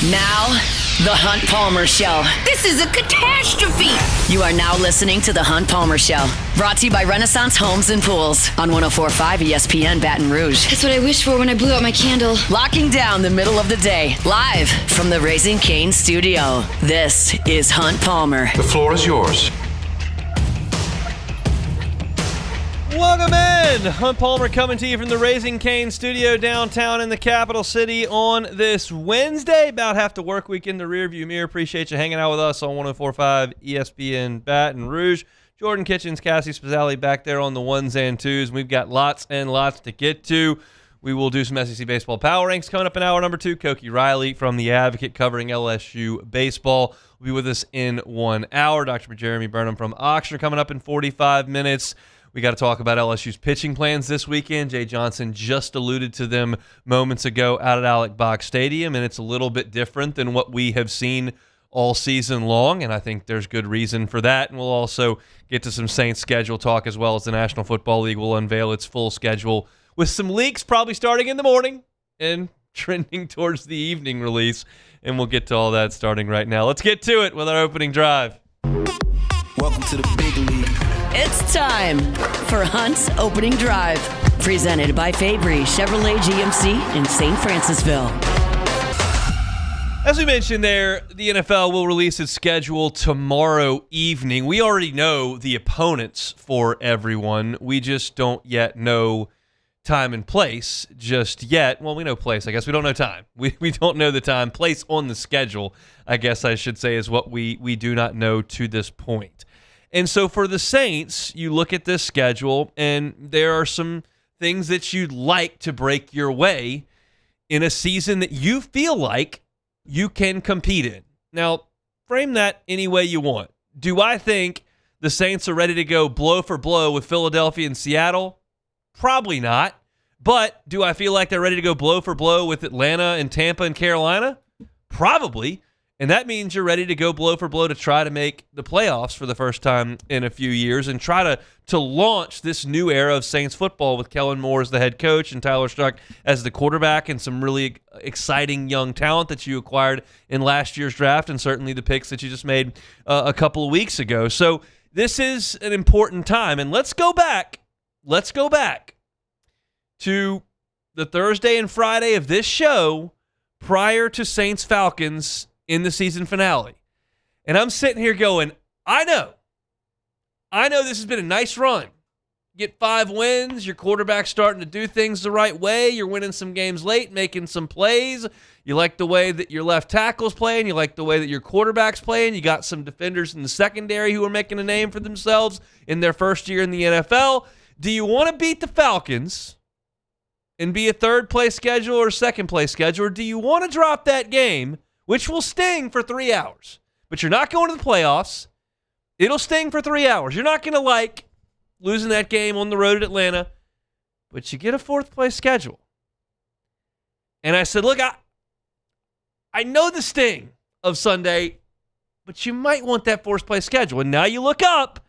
Now, The Hunt Palmer Show. This is a catastrophe. You are now listening to The Hunt Palmer Show. Brought to you by Renaissance Homes and Pools on 104.5 ESPN Baton Rouge. That's what I wished for when I blew out my candle. Locking down the middle of the day. Live from the Raising Cane studio. This is Hunt Palmer. The floor is yours. Welcome in. Hunt Palmer coming to you from the Raising Cane studio downtown in the capital city on this Wednesday. About half the work week in the rearview mirror. Appreciate you hanging out with us on 104.5 ESPN Baton Rouge. Jordan Kitchens, Cassie Spazzali back there on the ones and twos. We've got lots and lots to get to. We will do some SEC baseball power ranks coming up in hour number 2. Koki Riley from The Advocate covering LSU baseball will be with us in 1 hour. Dr. Jeremy Burnham from Oxford coming up in 45 minutes. We got to talk about LSU's pitching plans this weekend. Jay Johnson just alluded to them moments ago out at Alec Box Stadium, and it's a little bit different than what we have seen all season long, and I think there's good reason for that. And we'll also get to some Saints schedule talk as well as the National Football League will unveil its full schedule with some leaks probably starting in the morning and trending towards the evening release, and we'll get to all that starting right now. Let's get to it with our opening drive. Welcome to the big league. It's time for Hunt's Opening Drive. Presented by Fabry Chevrolet GMC in St. Francisville. As we mentioned there, the NFL will release its schedule tomorrow evening. We already know the opponents for everyone. We just don't yet know time and place just yet. Well, we know place. I guess we don't know time. We don't know the time. Place on the schedule, I guess I should say, is what we do not know to this point. And so for the Saints, you look at this schedule, and there are some things that you'd like to break your way in a season that you feel like you can compete in. Now, frame that any way you want. Do I think the Saints are ready to go blow for blow with Philadelphia and Seattle? Probably not. But do I feel like they're ready to go blow for blow with Atlanta and Tampa and Carolina? Probably. And that means you're ready to go blow for blow to try to make the playoffs for the first time in a few years and try to launch this new era of Saints football with Kellen Moore as the head coach and Tyler Struck as the quarterback and some really exciting young talent that you acquired in last year's draft and certainly the picks that you just made a couple of weeks ago. So this is an important time. And let's go back to the Thursday and Friday of this show prior to Saints-Falcons in the season finale. And I'm sitting here going, I know this has been a nice run. Get 5 wins, your quarterback's starting to do things the right way, you're winning some games late, making some plays, you like the way that your left tackle's playing, you like the way that your quarterback's playing, you got some defenders in the secondary who are making a name for themselves in their first year in the NFL. Do you want to beat the Falcons and be a third-place schedule or second-place schedule, or do you want to drop that game, which will sting for 3 hours, but you're not going to the playoffs. It'll sting for 3 hours. You're not going to like losing that game on the road at Atlanta, but you get a fourth-place schedule. And I said, look, I know the sting of Sunday, but you might want that fourth-place schedule. And now you look up,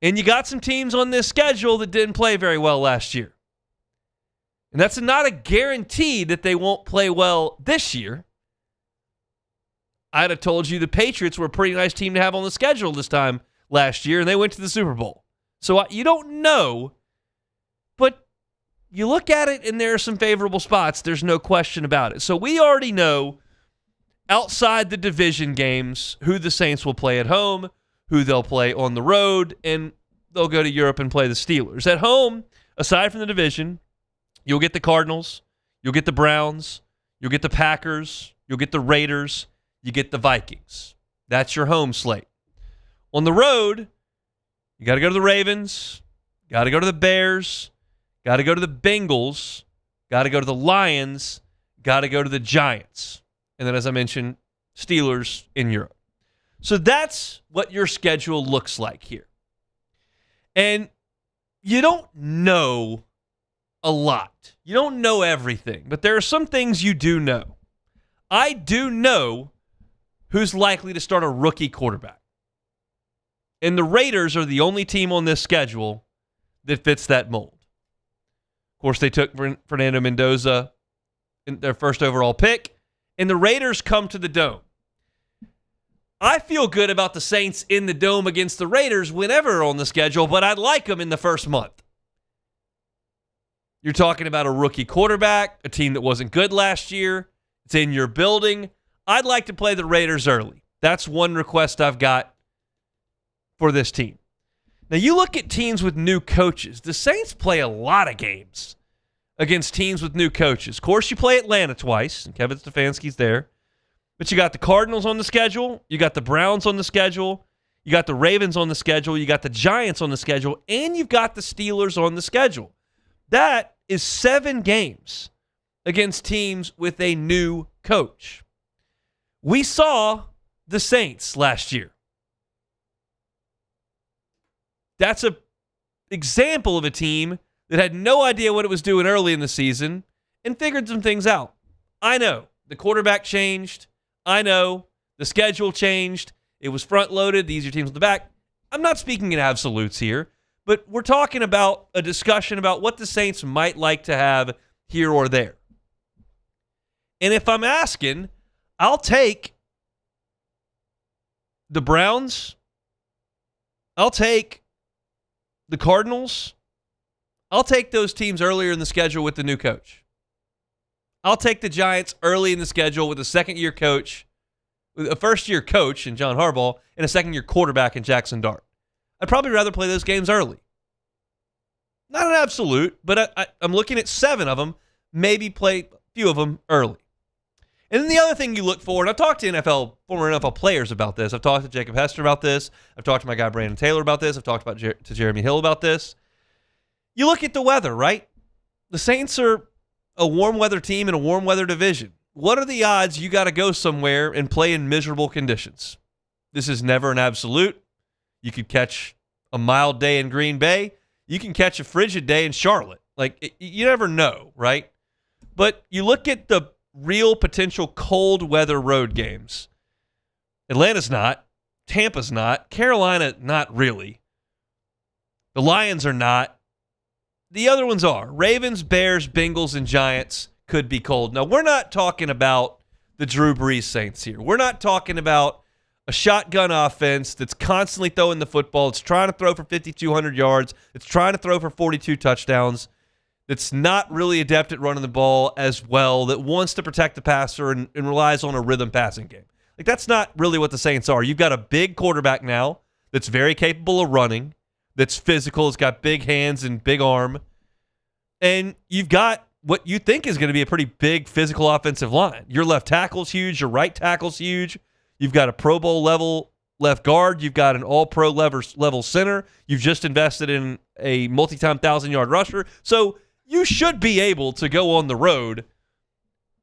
and you got some teams on this schedule that didn't play very well last year. And that's not a guarantee that they won't play well this year. I'd have told you the Patriots were a pretty nice team to have on the schedule this time last year, and they went to the Super Bowl. So you don't know, but you look at it, and there are some favorable spots. There's no question about it. So we already know, outside the division games, who the Saints will play at home, who they'll play on the road, and they'll go to Europe and play the Steelers. At home, aside from the division, you'll get the Cardinals, you'll get the Browns, you'll get the Packers, you'll get the Raiders, you get the Vikings. That's your home slate. On the road, you got to go to the Ravens, got to go to the Bears, got to go to the Bengals, got to go to the Lions, got to go to the Giants. And then, as I mentioned, Steelers in Europe. So that's what your schedule looks like here. And you don't know a lot. You don't know everything, but there are some things you do know. I do know who's likely to start a rookie quarterback. And the Raiders are the only team on this schedule that fits that mold. Of course, they took Fernando Mendoza in their first overall pick, and the Raiders come to the Dome. I feel good about the Saints in the Dome against the Raiders whenever on the schedule, but I'd like them in the first month. You're talking about a rookie quarterback, a team that wasn't good last year. It's in your building. I'd like to play the Raiders early. That's one request I've got for this team. Now, you look at teams with new coaches. The Saints play a lot of games against teams with new coaches. Of course, you play Atlanta twice, and Kevin Stefanski's there. But you got the Cardinals on the schedule. You got the Browns on the schedule. You got the Ravens on the schedule. You got the Giants on the schedule. And you've got the Steelers on the schedule. That is 7 games against teams with a new coach. We saw the Saints last year. That's an example of a team that had no idea what it was doing early in the season and figured some things out. I know the quarterback changed. I know the schedule changed. It was front-loaded. The easier teams in the back. I'm not speaking in absolutes here, but we're talking about a discussion about what the Saints might like to have here or there. And if I'm asking, I'll take the Browns. I'll take the Cardinals. I'll take those teams earlier in the schedule with the new coach. I'll take the Giants early in the schedule with a second-year coach, with a first-year coach in John Harbaugh, and a second-year quarterback in Jackson Dart. I'd probably rather play those games early. Not an absolute, but I'm looking at 7 of them, maybe play a few of them early. And then the other thing you look for, and I've talked to former NFL players about this. I've talked to Jacob Hester about this. I've talked to my guy Brandon Taylor about this. I've talked to Jeremy Hill about this. You look at the weather, right? The Saints are a warm weather team in a warm weather division. What are the odds you got to go somewhere and play in miserable conditions? This is never an absolute. You could catch a mild day in Green Bay. You can catch a frigid day in Charlotte. You never know, right? But you look at the real potential cold weather road games. Atlanta's not. Tampa's not. Carolina, not really. The Lions are not. The other ones are. Ravens, Bears, Bengals, and Giants could be cold. Now, we're not talking about the Drew Brees Saints here. We're not talking about a shotgun offense that's constantly throwing the football. It's trying to throw for 5,200 yards. It's trying to throw for 42 touchdowns. That's not really adept at running the ball as well, that wants to protect the passer and relies on a rhythm passing game. That's not really what the Saints are. You've got a big quarterback now that's very capable of running, that's physical, has got big hands and big arm, and you've got what you think is going to be a pretty big physical offensive line. Your left tackle's huge. Your right tackle's huge. You've got a Pro Bowl level left guard. You've got an all-pro level center. You've just invested in a multi-time 1,000-yard rusher. So you should be able to go on the road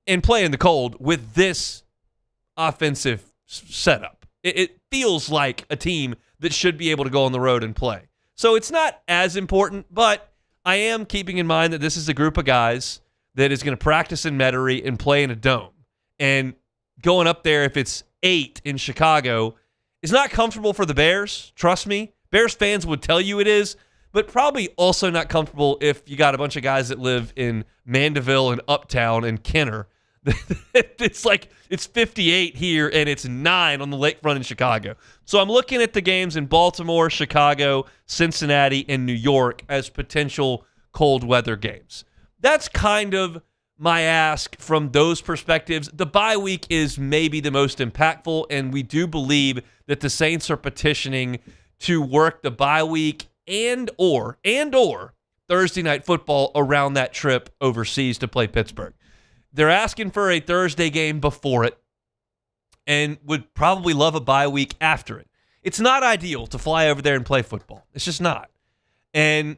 and play in the cold with this offensive setup. It feels like a team that should be able to go on the road and play. So it's not as important, but I am keeping in mind that this is a group of guys that is going to practice in Metairie and play in a dome. And going up there, if it's 8 in Chicago, is not comfortable for the Bears. Trust me. Bears fans would tell you it is, but probably also not comfortable if you got a bunch of guys that live in Mandeville and Uptown and Kenner. It's 58 here and it's 9 on the lakefront in Chicago. So I'm looking at the games in Baltimore, Chicago, Cincinnati, and New York as potential cold weather games. That's kind of my ask from those perspectives. The bye week is maybe the most impactful, and we do believe that the Saints are petitioning to work the bye week and or Thursday night football around that trip overseas to play Pittsburgh. They're asking for a Thursday game before it and would probably love a bye week after it. It's not ideal to fly over there and play football. It's just not. And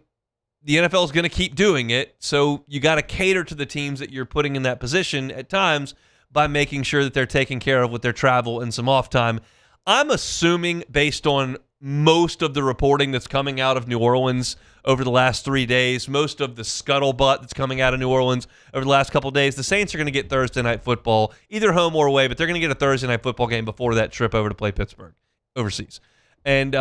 the NFL is going to keep doing it, so you got to cater to the teams that you're putting in that position at times by making sure that they're taken care of with their travel and some off time. I'm assuming, based on most of the reporting that's coming out of New Orleans over the last 3 days, most of the scuttlebutt that's coming out of New Orleans over the last couple of days, the Saints are going to get Thursday night football, either home or away, but they're going to get a Thursday night football game before that trip over to play Pittsburgh overseas. And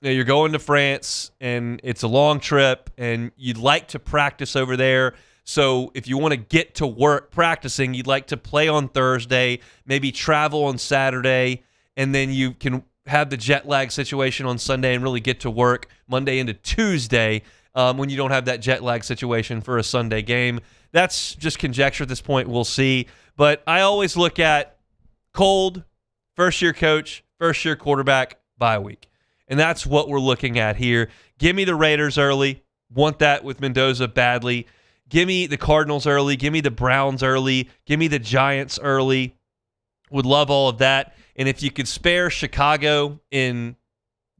you're going to France, and it's a long trip, and you'd like to practice over there So if you want to get to work practicing, you'd like to play on Thursday, maybe travel on Saturday, and then you can have the jet lag situation on Sunday and really get to work Monday into Tuesday when you don't have that jet lag situation for a Sunday game. That's just conjecture at this point. We'll see. But I always look at cold, first-year coach, first-year quarterback, bye week. And that's what we're looking at here. Give me the Raiders early. Want that with Mendoza badly. Give me the Cardinals early. Give me the Browns early. Give me the Giants early. Would love all of that. And if you could spare Chicago in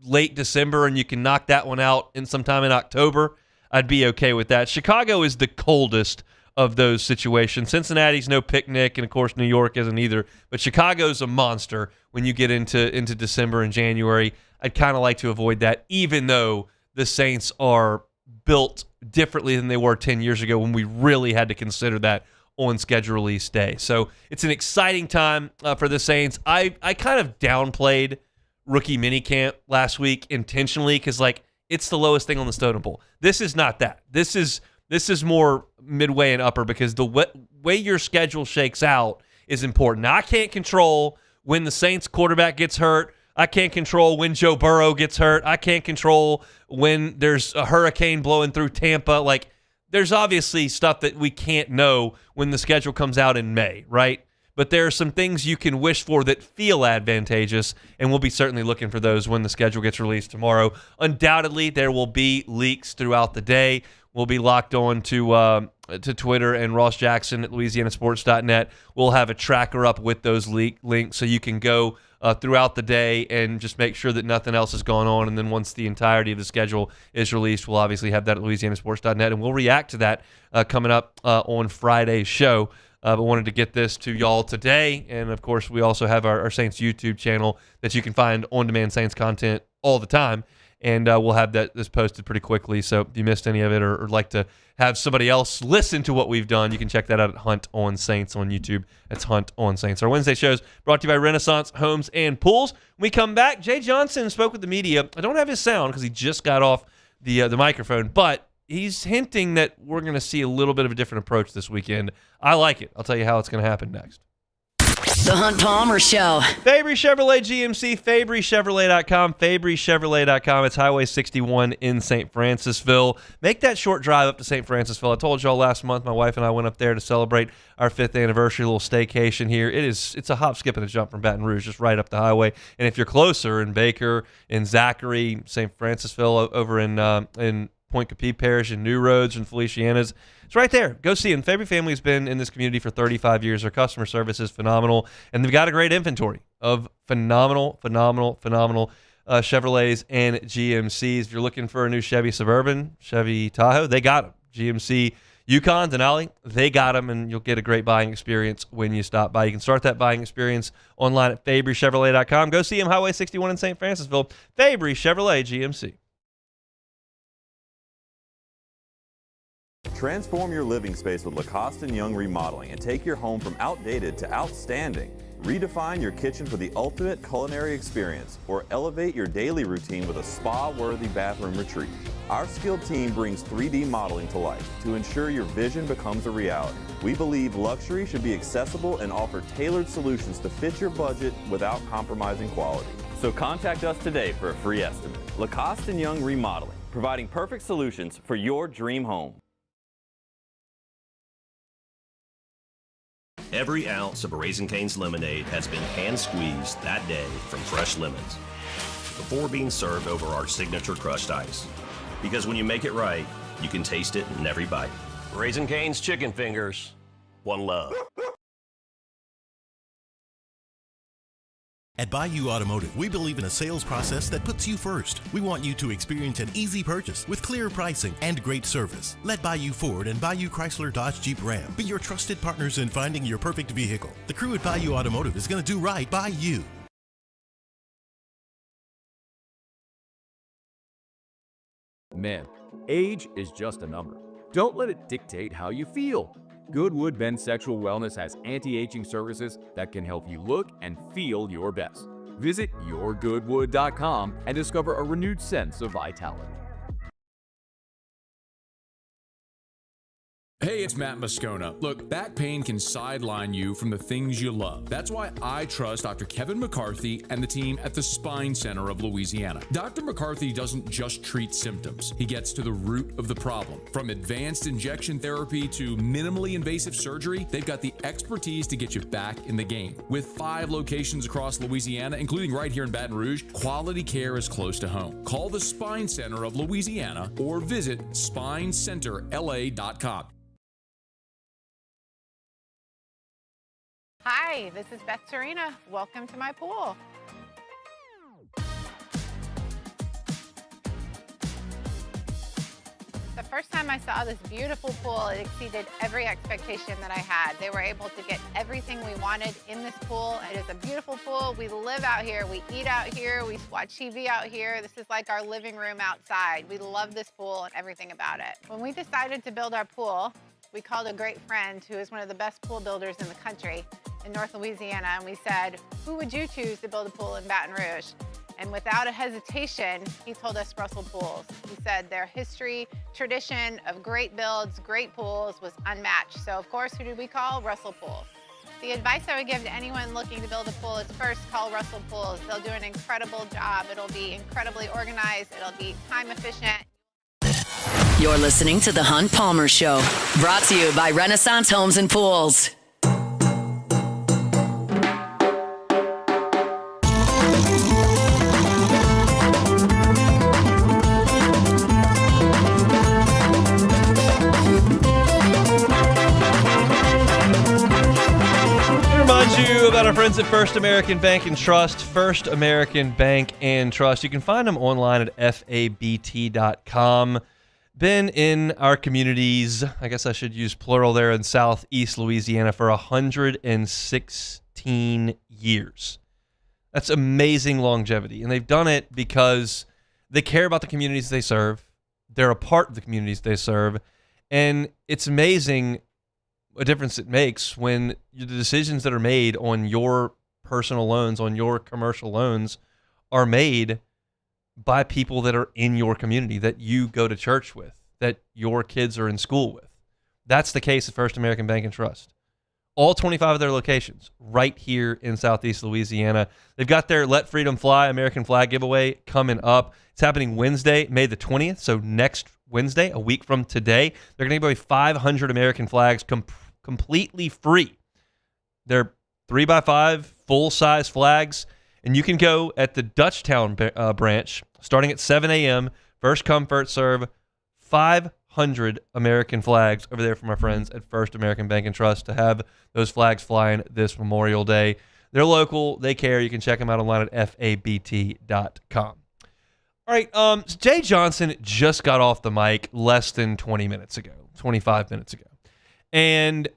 late December and you can knock that one out in sometime in October, I'd be okay with that. Chicago is the coldest of those situations. Cincinnati's no picnic, and of course New York isn't either. But Chicago's a monster when you get into December and January. I'd kind of like to avoid that, even though the Saints are built differently than they were 10 years ago when we really had to consider that on schedule release day. So it's an exciting time for the Saints. I kind of downplayed rookie minicamp last week intentionally because, like, it's the lowest thing on the totem pole. This is not that. This is more midway and upper because the way your schedule shakes out is important. Now, I can't control when the Saints quarterback gets hurt. I can't control when Joe Burrow gets hurt. I can't control when there's a hurricane blowing through Tampa. Like, there's obviously stuff that we can't know when the schedule comes out in May, right? But there are some things you can wish for that feel advantageous, and we'll be certainly looking for those when the schedule gets released tomorrow. Undoubtedly, there will be leaks throughout the day. We'll be locked on to Twitter, and Ross Jackson at LouisianaSports.net will have a tracker up with those links so you can go throughout the day and just make sure that nothing else has gone on. And then once the entirety of the schedule is released, we'll obviously have that at LouisianaSports.net, and we'll react to that coming up on Friday's show. But wanted to get this to y'all today. And, of course, we also have our Saints YouTube channel that you can find on-demand Saints content all the time. And we'll have this posted pretty quickly. So if you missed any of it or like to have somebody else listen to what we've done, you can check that out at Hunt on Saints on YouTube. That's Hunt on Saints. Our Wednesday shows brought to you by Renaissance Homes and Pools. When we come back, Jay Johnson spoke with the media. I don't have his sound because he just got off the microphone, but he's hinting that we're going to see a little bit of a different approach this weekend. I like it. I'll tell you how it's going to happen next. The Hunt Palmer Show. Fabry Chevrolet GMC, FabryChevrolet.com, FabryChevrolet.com. It's Highway 61 in St. Francisville. Make that short drive up to St. Francisville. I told y'all last month my wife and I went up there to celebrate our 5th anniversary, little staycation here. It's a hop, skip, and a jump from Baton Rouge, just right up the highway. And if you're closer in Baker, in Zachary, St. Francisville, over in Point Capee Parish, and New Roads and Feliciana's, it's right there. Go see them. Fabry family has been in this community for 35 years. Their customer service is phenomenal, and they've got a great inventory of phenomenal Chevrolets and GMCs. If you're looking for a new Chevy Suburban, Chevy Tahoe, they got them. GMC Yukon, Denali, they got them, and you'll get a great buying experience when you stop by. You can start that buying experience online at FabryChevrolet.com. Go see them, Highway 61 in St. Francisville. Fabry Chevrolet GMC. Transform your living space with Lacoste & Young Remodeling and take your home from outdated to outstanding. Redefine your kitchen for the ultimate culinary experience or elevate your daily routine with a spa-worthy bathroom retreat. Our skilled team brings 3D modeling to life to ensure your vision becomes a reality. We believe luxury should be accessible and offer tailored solutions to fit your budget without compromising quality. So contact us today for a free estimate. Lacoste & Young Remodeling, providing perfect solutions for your dream home. Every ounce of Raising Cane's lemonade has been hand-squeezed that day from fresh lemons before being served over our signature crushed ice. Because when you make it right, you can taste it in every bite. Raising Cane's Chicken Fingers. One love. At Bayou Automotive, we believe in a sales process that puts you first. We want you to experience an easy purchase with clear pricing and great service. Let Bayou Ford and Bayou Chrysler Dodge Jeep Ram be your trusted partners in finding your perfect vehicle. The crew at Bayou Automotive is going to do right by you. Men, age is just a number. Don't let it dictate how you feel. Goodwood Men's Sexual Wellness has anti-aging services that can help you look and feel your best. Visit yourgoodwood.com and discover a renewed sense of vitality. Hey, it's Matt Moscona. Look, back pain can sideline you from the things you love. That's why I trust Dr. Kevin McCarthy and the team at the Spine Center of Louisiana. Dr. McCarthy doesn't just treat symptoms. He gets to the root of the problem. From advanced injection therapy to minimally invasive surgery, they've got the expertise to get you back in the game. With 5 locations across Louisiana, including right here in Baton Rouge, quality care is close to home. Call the Spine Center of Louisiana or visit spinecenterla.com. Hi, this is Beth Serena. Welcome to my pool. The first time I saw this beautiful pool, it exceeded every expectation that I had. They were able to get everything we wanted in this pool. It is a beautiful pool. We live out here, we eat out here, we watch TV out here. This is like our living room outside. We love this pool and everything about it. When we decided to build our pool, we called a great friend who is one of the best pool builders in the country in North Louisiana, and we said, who would you choose to build a pool in Baton Rouge? And without a hesitation, he told us Russell Pools. He said their history, tradition of great builds, great pools was unmatched. So of course, who did we call? Russell Pools. The advice I would give to anyone looking to build a pool is first call Russell Pools. They'll do an incredible job. It'll be incredibly organized. It'll be time efficient. You're listening to The Hunt Palmer Show, brought to you by Renaissance Homes and Pools. You about our friends at First American Bank and Trust. First American Bank and Trust. You can find them online at fabt.com. Been in our communities, I guess I should use plural there, in Southeast Louisiana for 116 years. That's amazing longevity. And they've done it because they care about the communities they serve. They're a part of the communities they serve. And it's amazing a difference it makes when the decisions that are made on your personal loans, on your commercial loans, are made by people that are in your community, that you go to church with, that your kids are in school with. That's the case at First American Bank and Trust. All 25 of their locations right here in Southeast Louisiana. They've got their Let Freedom Fly American flag giveaway coming up. It's happening Wednesday, May the 20th, so next Wednesday, a week from today. They're going to give away 500 American flags completely free. They're 3x5 full-size flags, and you can go at the Dutchtown branch starting at 7 a.m. First come, first serve. 500 American flags over there from our friends at First American Bank and Trust to have those flags flying this Memorial Day. They're local. They care. You can check them out online at fabt.com. All right, Jay Johnson just got off the mic less than 25 minutes ago. And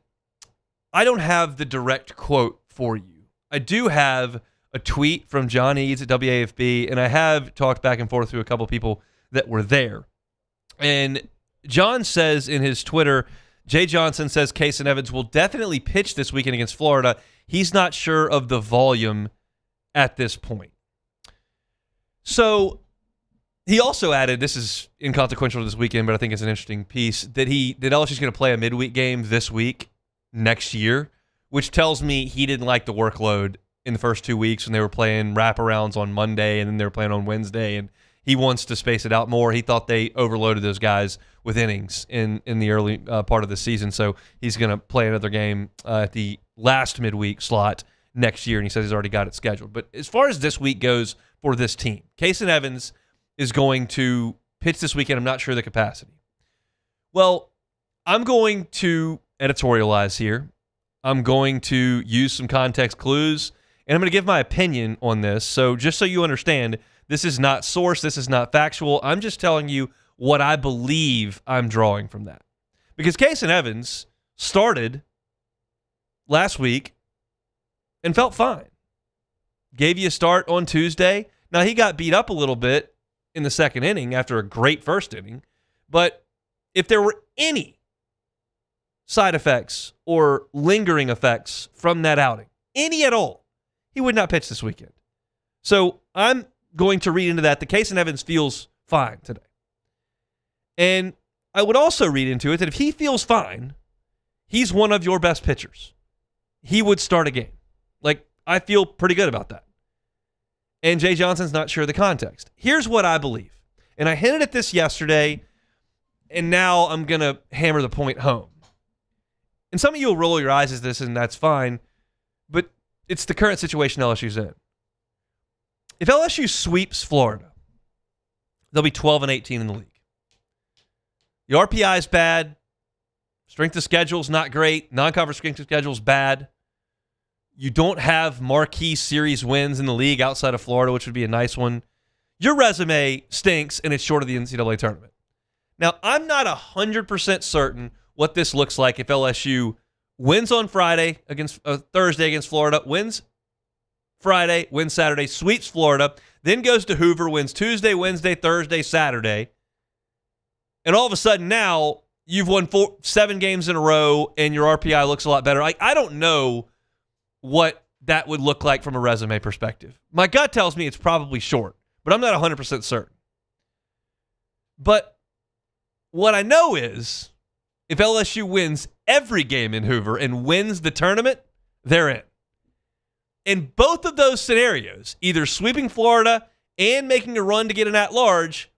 I don't have the direct quote for you. I do have a tweet from John Eads at WAFB, and I have talked back and forth to a couple people that were there. And John says in his Twitter, Jay Johnson says Casey Evans will definitely pitch this weekend against Florida. He's not sure of the volume at this point. So he also added, this is inconsequential to this weekend, but I think it's an interesting piece, that LSU's going to play a midweek game this week, next year, which tells me he didn't like the workload in the first 2 weeks when they were playing wraparounds on Monday and then they were playing on Wednesday, and he wants to space it out more. He thought they overloaded those guys with innings in the early part of the season, so he's going to play another game at the last midweek slot next year, and he says he's already got it scheduled. But as far as this week goes for this team, Casey Evans is going to pitch this weekend. I'm not sure the capacity. Well, I'm going to editorialize here. I'm going to use some context clues, and I'm going to give my opinion on this. So just so you understand, this is not source. This is not factual. I'm just telling you what I believe I'm drawing from that. Because Casey Evans started last week and felt fine. Gave you a start on Tuesday. Now, he got beat up a little bit in the second inning after a great first inning. But if there were any side effects or lingering effects from that outing, any at all, he would not pitch this weekend. So I'm going to read into that. The Casey Evans feels fine today. And I would also read into it that if he feels fine, he's one of your best pitchers. He would start a game. Like, I feel pretty good about that. And Jay Johnson's not sure of the context. Here's what I believe. And I hinted at this yesterday, and now I'm going to hammer the point home. And some of you will roll your eyes at this, and that's fine. But it's the current situation LSU's in. If LSU sweeps Florida, they'll be 12-18 in the league. The RPI is bad. Strength of schedule is not great. Non-conference strength of schedule is bad. You don't have marquee series wins in the league outside of Florida, which would be a nice one. Your resume stinks, and it's short of the NCAA tournament. Now, I'm not 100% certain what this looks like if LSU wins on Friday against Thursday against Florida, wins Friday, wins Saturday, sweeps Florida, then goes to Hoover, wins Tuesday, Wednesday, Thursday, Saturday. And all of a sudden now you've won 7 games in a row and your RPI looks a lot better. I don't know what that would look like from a resume perspective. My gut tells me it's probably short, but I'm not 100% certain. But what I know is if LSU wins every game in Hoover and wins the tournament, they're in. In both of those scenarios, either sweeping Florida and making a run to get an at-large,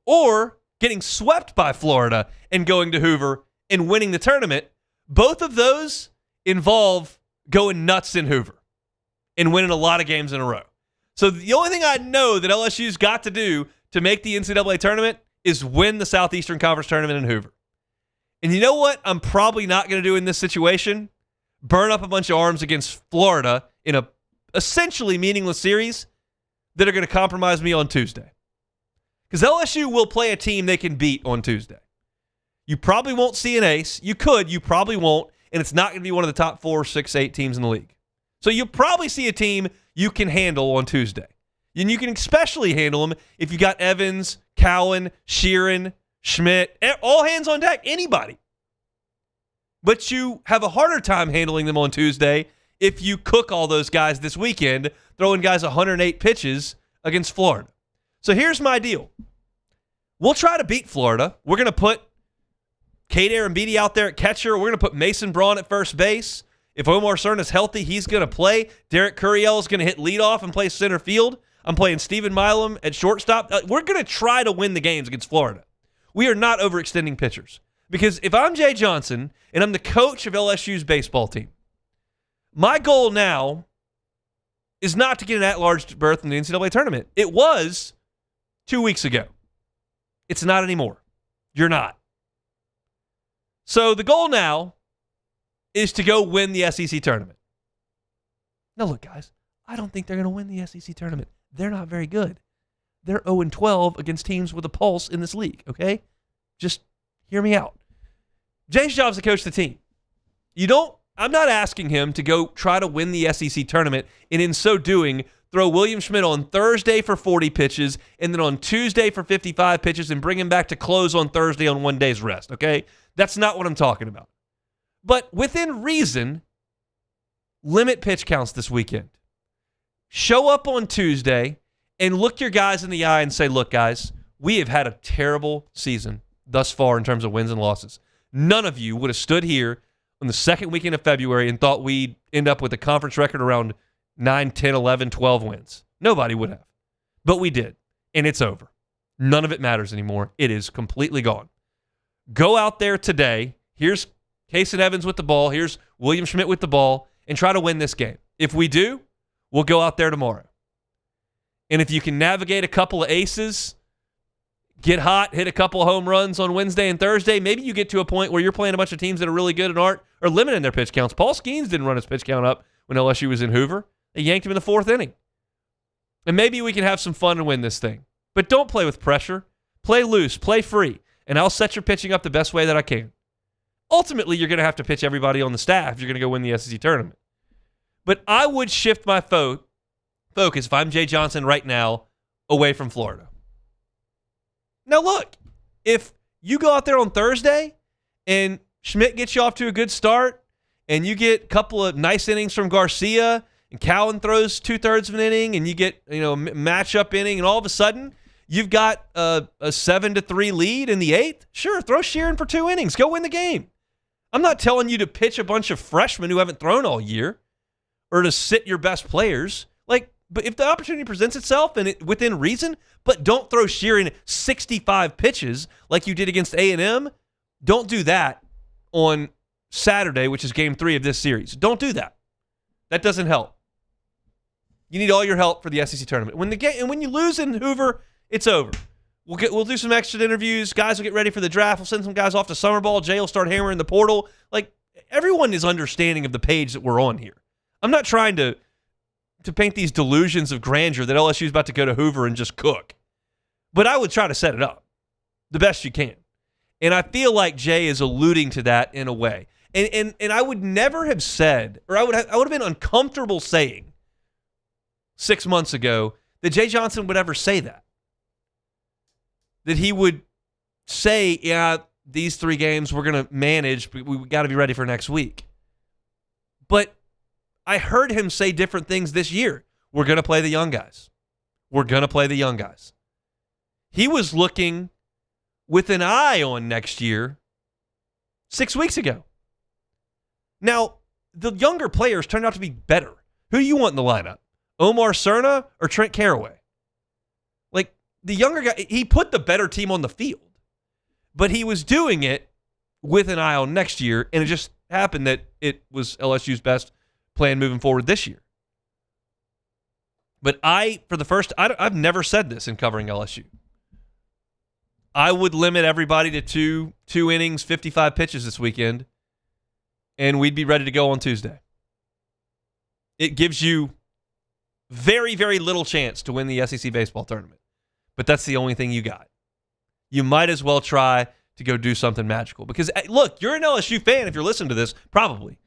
or getting swept by Florida and going to Hoover and winning the tournament, both of those involve going nuts in Hoover and winning a lot of games in a row. So the only thing I know that LSU's got to do to make the NCAA tournament is win the Southeastern Conference tournament in Hoover. And you know what I'm probably not going to do in this situation? Burn up a bunch of arms against Florida in a essentially meaningless series that are going to compromise me on Tuesday. Because LSU will play a team they can beat on Tuesday. You probably won't see an ace. You could, you probably won't. And it's not going to be one of the top 4, 6, 8 teams in the league. So you'll probably see a team you can handle on Tuesday. And you can especially handle them if you got Evans, Cowan, Sheeran, Schmidt, all hands on deck, anybody. But you have a harder time handling them on Tuesday if you cook all those guys this weekend, throwing guys 108 pitches against Florida. So here's my deal. We'll try to beat Florida. We're going to put Cade Arambidi out there at catcher. We're going to put Mason Braun at first base. If Omar Cern is healthy, he's going to play. Derek Curiel is going to hit leadoff and play center field. I'm playing Stephen Milam at shortstop. We're going to try to win the games against Florida. We are not overextending pitchers. Because if I'm Jay Johnson and I'm the coach of LSU's baseball team, my goal now is not to get an at-large berth in the NCAA tournament. It was 2 weeks ago. It's not anymore. You're not. So the goal now is to go win the SEC tournament. Now look, guys, I don't think they're going to win the SEC tournament. They're not very good. They're 0-12 against teams with a pulse in this league, okay? Just hear me out. Jay's job is to coach the team. I'm not asking him to go try to win the SEC tournament and in so doing throw William Schmidt on Thursday for 40 pitches and then on Tuesday for 55 pitches and bring him back to close on Thursday on 1 day's rest, okay? That's not what I'm talking about. But within reason, limit pitch counts this weekend. Show up on Tuesday and look your guys in the eye and say, look, guys, we have had a terrible season thus far in terms of wins and losses. None of you would have stood here on the second weekend of February and thought we'd end up with a conference record around 9, 10, 11, 12 wins. Nobody would have. But we did, and it's over. None of it matters anymore. It is completely gone. Go out there today. Here's Casey Evans with the ball. Here's William Schmidt with the ball, and try to win this game. If we do, we'll go out there tomorrow. And if you can navigate a couple of aces, get hot, hit a couple of home runs on Wednesday and Thursday, maybe you get to a point where you're playing a bunch of teams that are really good and are limiting their pitch counts. Paul Skeens didn't run his pitch count up when LSU was in Hoover. They yanked him in the 4th inning. And maybe we can have some fun and win this thing. But don't play with pressure. Play loose. Play free. And I'll set your pitching up the best way that I can. Ultimately, you're going to have to pitch everybody on the staff if you're going to go win the SEC tournament. But I would shift my focus, if I'm Jay Johnson right now, away from Florida. Now look, if you go out there on Thursday and Schmidt gets you off to a good start and you get a couple of nice innings from Garcia and Cowan throws 2/3 of an inning and you get, matchup inning and all of a sudden You've got a 7-3 lead in the 8th. Sure, throw Sheeran for 2 innings. Go win the game. I'm not telling you to pitch a bunch of freshmen who haven't thrown all year or to sit your best players. But if the opportunity presents itself and within reason, but don't throw Sheeran 65 pitches like you did against A&M. Don't do that on Saturday, which is game 3 of this series. Don't do that. That doesn't help. You need all your help for the SEC tournament. When you lose in Hoover, it's over. We'll do some extra interviews. Guys will get ready for the draft. We'll send some guys off to summer ball. Jay will start hammering the portal. Everyone is understanding of the page that we're on here. I'm not trying to paint these delusions of grandeur that LSU is about to go to Hoover and just cook. But I would try to set it up the best you can. And I feel like Jay is alluding to that in a way. And I would never have said, or I would have been uncomfortable saying 6 months ago that Jay Johnson would ever say that. That he would say, yeah, these 3 games we're going to manage, but we got to be ready for next week. But I heard him say different things this year. We're going to play the young guys. We're going to play the young guys. He was looking with an eye on next year 6 weeks ago. Now, the younger players turned out to be better. Who do you want in the lineup? Omar Cerna or Trent Caraway? The younger guy, he put the better team on the field. But he was doing it with an eye on next year, and it just happened that it was LSU's best plan moving forward this year. But I've never said this in covering LSU. I would limit everybody to two innings, 55 pitches this weekend, and we'd be ready to go on Tuesday. It gives you very, very little chance to win the SEC baseball tournament. But that's the only thing you got. You might as well try to go do something magical. Because, look, you're an LSU fan if you're listening to this, probably.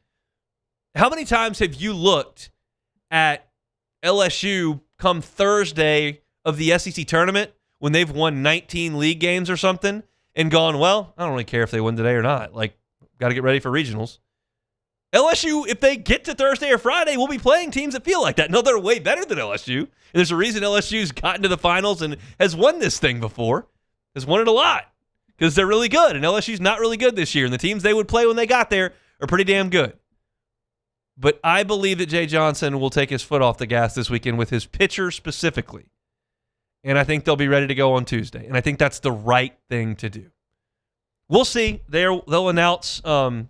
How many times have you looked at LSU come Thursday of the SEC tournament when they've won 19 league games or something and gone, well, I don't really care if they win today or not. Got to get ready for regionals. LSU, if they get to Thursday or Friday, will be playing teams that feel like that. No, they're way better than LSU. And there's a reason LSU's gotten to the finals and has won this thing before. Has won it a lot because they're really good. And LSU's not really good this year. And the teams they would play when they got there are pretty damn good. But I believe that Jay Johnson will take his foot off the gas this weekend with his pitcher specifically. And I think they'll be ready to go on Tuesday. And I think that's the right thing to do. We'll see. They'll announce, I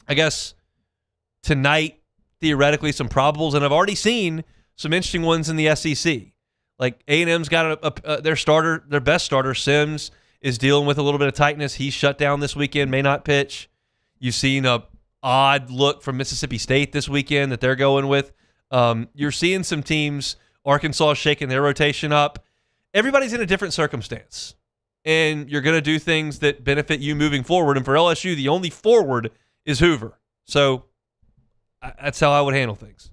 guess, tonight, theoretically, some probables. And I've already seen some interesting ones in the SEC. Like A&M's got their best starter, Sims, is dealing with a little bit of tightness. He's shut down this weekend, may not pitch. You've seen a odd look from Mississippi State this weekend that they're going with. You're seeing some teams, Arkansas shaking their rotation up. Everybody's in a different circumstance. And you're going to do things that benefit you moving forward. And for LSU, the only forward is Hoover. So that's how I would handle things.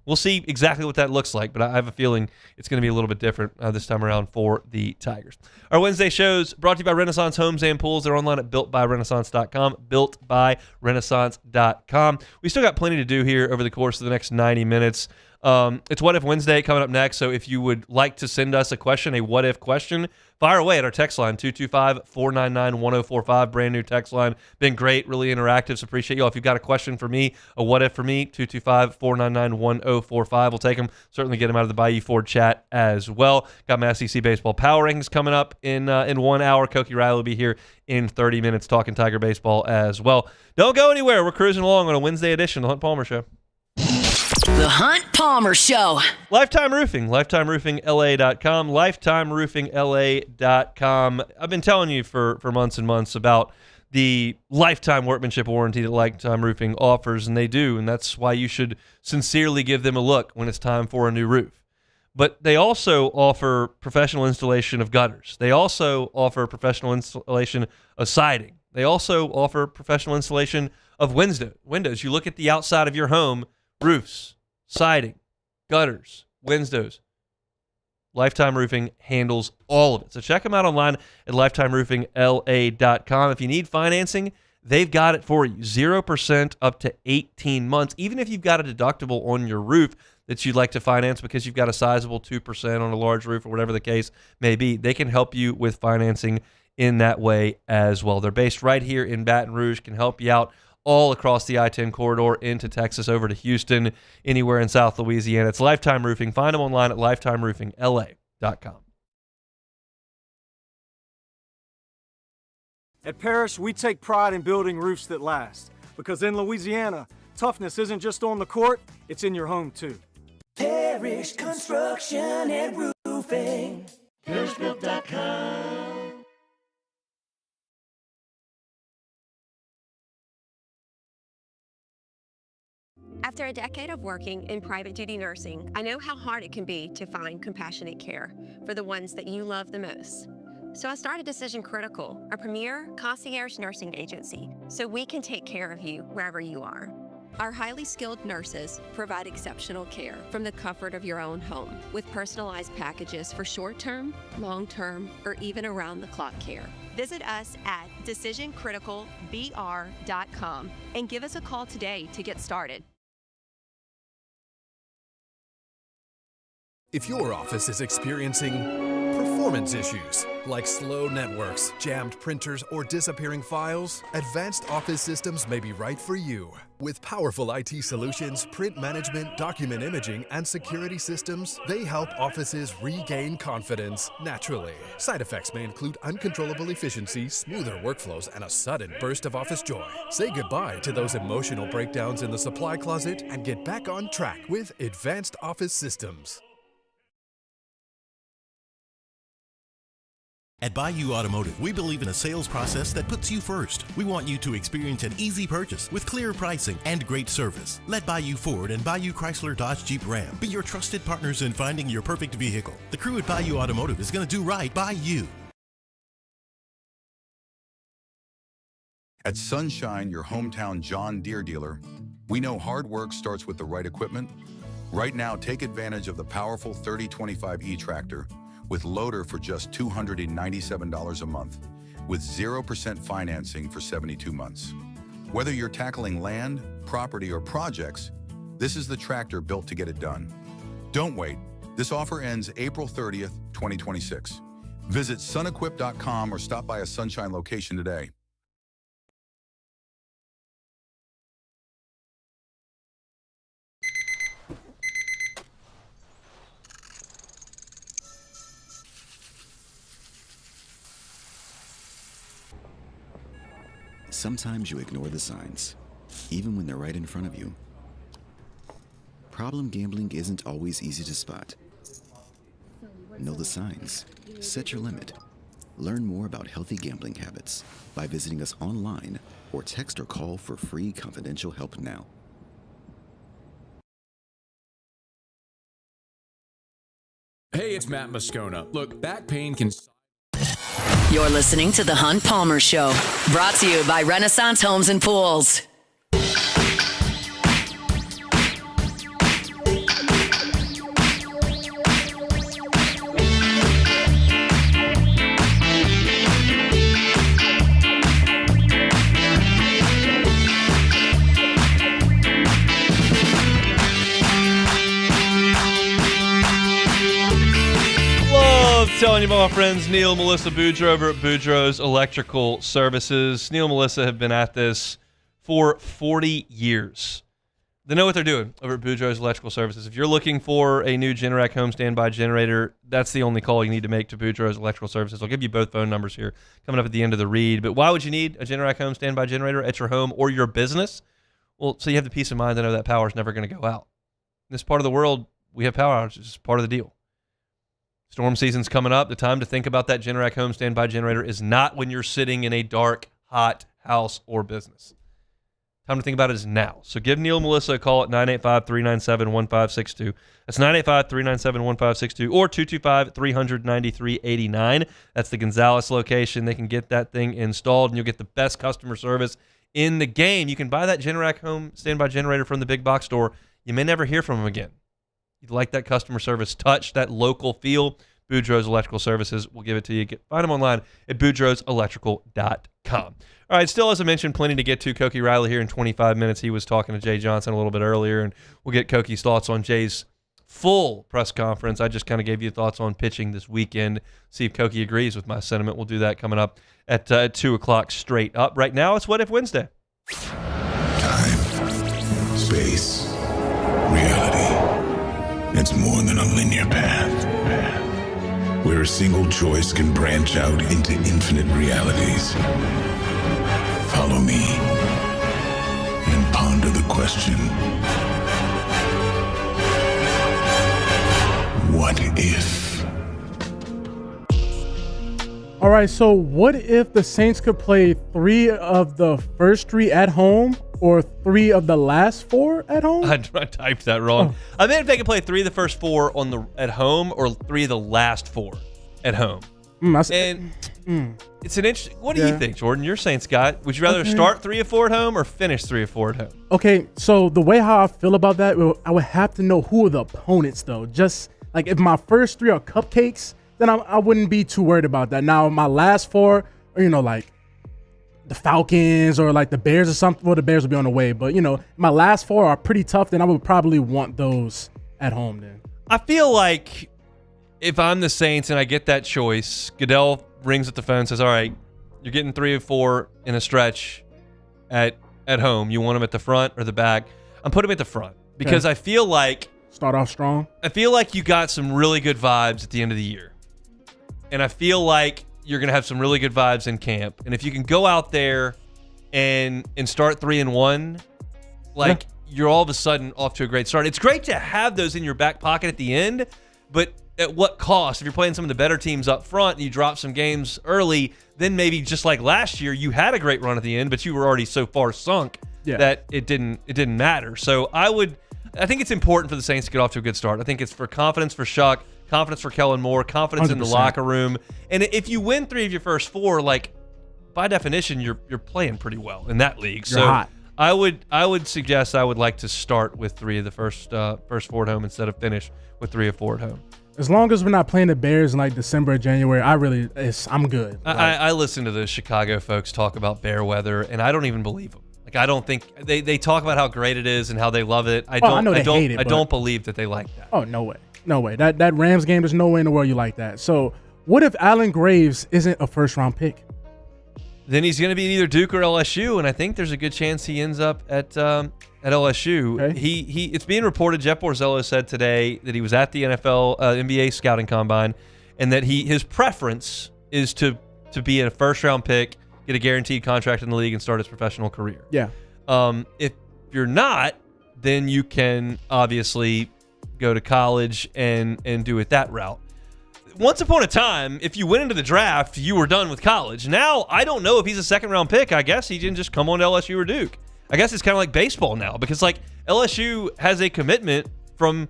We'll see exactly what that looks like, but I have a feeling it's going to be a little bit different this time around for the Tigers. Our Wednesday shows brought to you by Renaissance Homes and Pools. They're online at builtbyrenaissance.com, builtbyrenaissance.com. We still got plenty to do here over the course of the next 90 minutes. It's What If Wednesday coming up next, so if you would like to send us a question, a what if question, fire away at our text line, 225-499-1045, brand new text line. Been great, really interactive, so appreciate y'all. If you've got a question for me, a what if for me, 225-499-1045. We'll take them, certainly get them out of the Bayou Ford chat as well. Got my SEC Baseball Power Rankings coming up in 1 hour. Koki Riley will be here in 30 minutes talking Tiger baseball as well. Don't go anywhere. We're cruising along on a Wednesday edition of The Hunt Palmer Show. The Hunt Palmer Show. Lifetime Roofing, lifetimeroofingla.com, lifetimeroofingla.com. I've been telling you for months and months about the lifetime workmanship warranty that Lifetime Roofing offers, and they do, and that's why you should sincerely give them a look when it's time for a new roof. But they also offer professional installation of gutters. They also offer professional installation of siding. They also offer professional installation of windows. You look at the outside of your home, roofs, siding, gutters, windows. Lifetime Roofing handles all of it. So check them out online at lifetimeroofingla.com. If you need financing, they've got it for you. 0% up to 18 months. Even if you've got a deductible on your roof, that you'd like to finance because you've got a sizable 2% on a large roof or whatever the case may be, they can help you with financing in that way as well. They're based right here in Baton Rouge, can help you out all across the I-10 corridor into Texas, over to Houston, anywhere in South Louisiana. It's Lifetime Roofing. Find them online at lifetimeroofingla.com. At Parrish, we take pride in building roofs that last, because in Louisiana, toughness isn't just on the court, it's in your home too. Parrish Construction and Roofing. ParrishBuilt.com. After a decade of working in private duty nursing, I know how hard it can be to find compassionate care for the ones that you love the most. So I started Decision Critical, a premier concierge nursing agency, so we can take care of you wherever you are. Our highly skilled nurses provide exceptional care from the comfort of your own home, with personalized packages for short-term, long-term, or even around-the-clock care. Visit us at decisioncriticalbr.com and give us a call today to get started. If your office is experiencing performance issues like slow networks, jammed printers, or disappearing files, Advanced Office Systems may be right for you. With powerful IT solutions, print management, document imaging, and security systems, they help offices regain confidence naturally. Side effects may include uncontrollable efficiency, smoother workflows, and a sudden burst of office joy. Say goodbye to those emotional breakdowns in the supply closet and get back on track with Advanced Office Systems. At Bayou Automotive, we believe in a sales process that puts you first. We want you to experience an easy purchase with clear pricing and great service. Let Bayou Ford and Bayou Chrysler Dodge Jeep Ram be your trusted partners in finding your perfect vehicle. The crew at Bayou Automotive is going to do right by you. At Sunshine, your hometown John Deere dealer, we know hard work starts with the right equipment. Right now, take advantage of the powerful 3025E tractor with loader for just $297 a month, with 0% financing for 72 months. Whether you're tackling land, property, or projects, this is the tractor built to get it done. Don't wait. This offer ends April 30th, 2026. Visit sunequip.com or stop by a Sunshine location today. Sometimes you ignore the signs, even when they're right in front of you. Problem gambling isn't always easy to spot. Know the signs. Set your limit. Learn more about healthy gambling habits by visiting us online or text or call for free confidential help now. Hey, it's Matt Moscona. Look, back pain can... You're listening to The Hunt Palmer Show, brought to you by Renaissance Homes and Pools. Telling you about my friends Neil and Melissa Boudreaux over at Boudreaux's Electrical Services. Neil and Melissa have been at this for 40 years. They know what they're doing over at Boudreaux's Electrical Services. If you're looking for a new Generac home standby generator, that's the only call you need to make to Boudreaux's Electrical Services. I'll give you both phone numbers here coming up at the end of the read. But why would you need a Generac home standby generator at your home or your business? Well, so you have the peace of mind to know that power is never going to go out. In this part of the world, we have power outages. It's part of the deal. Storm season's coming up. The time to think about that Generac home standby generator is not when you're sitting in a dark, hot house or business. Time to think about it is now. So give Neil and Melissa a call at 985-397-1562. That's 985-397-1562 or 225-393-89. That's the Gonzales location. They can get that thing installed, and you'll get the best customer service in the game. You can buy that Generac home standby generator from the big box store. You may never hear from them again. You'd like that customer service touch, that local feel, Boudreaux's Electrical Services will give it to you. Find them online at boudreauxelectrical.com. All right, still, as I mentioned, plenty to get to. Koki Riley here in 25 minutes. He was talking to Jay Johnson a little bit earlier, and we'll get Koki's thoughts on Jay's full press conference. I just kind of gave you thoughts on pitching this weekend. See if Koki agrees with my sentiment. We'll do that coming up at 2 o'clock straight up. Right now, it's What If Wednesday. Time, space, reality. It's more than a linear path. Where a single choice can branch out into infinite realities. Follow me and ponder the question. What if? All right, so what if the Saints could play 3 of the first 3 at home or 3 of the last 4 at home? I typed that wrong. I meant if they could play 3 of the first 4 at home or 3 of the last 4 at home. It's an interesting. What do you think, Jordan? You're Saints guy. Would you rather start 3 of 4 at home or finish 3 of 4 at home? Okay, so the way how I feel about that, I would have to know who are the opponents, though. Just like if my first 3 are cupcakes, then I wouldn't be too worried about that. Now, my last 4, like the Falcons or like the Bears or something. Well, the Bears will be on the way, but my last 4 are pretty tough. Then I would probably want those at home. Then I feel like if I'm the Saints and I get that choice, Goodell rings at the phone and says, "All right, you're getting 3 of 4 in a stretch at home. You want them at the front or the back?" I'm putting them at the front because I feel like start off strong. I feel like you got some really good vibes at the end of the year. And I feel like you're going to have some really good vibes in camp. And if you can go out there and start 3-1, you're all of a sudden off to a great start. It's great to have those in your back pocket at the end, but at what cost? If you're playing some of the better teams up front and you drop some games early, then maybe just like last year, you had a great run at the end, but you were already so far sunk that it didn't matter. So I think it's important for the Saints to get off to a good start. I think it's for confidence for Shuck, confidence for Kellen Moore, confidence 100%. In the locker room. And if you win 3 of your first 4, by definition, you're playing pretty well in that league. You're hot. I would suggest I would like to start with 3 of the first 4 at home instead of finish with 3 of 4 at home. As long as we're not playing the Bears in like December or January, I'm good. I listen to the Chicago folks talk about bear weather, and I don't even believe them. I don't think they talk about how great it is and how they love it. I don't believe that they like that. Oh, no way. No way. That Rams game, there's no way in the world you like that. So what if Allen Graves isn't a first-round pick? Then he's going to be either Duke or LSU, and I think there's a good chance he ends up at LSU. Okay. It's being reported, Jeff Borzello said today that he was at the NBA scouting combine, and that his preference is to be a first-round pick, get a guaranteed contract in the league, and start his professional career. Yeah. If you're not, then you can obviously go to college and do it that route. Once upon a time, if you went into the draft, you were done with college. Now, I don't know if he's a second-round pick. I guess he didn't just come on to LSU or Duke. I guess it's kind of like baseball now because, LSU has a commitment from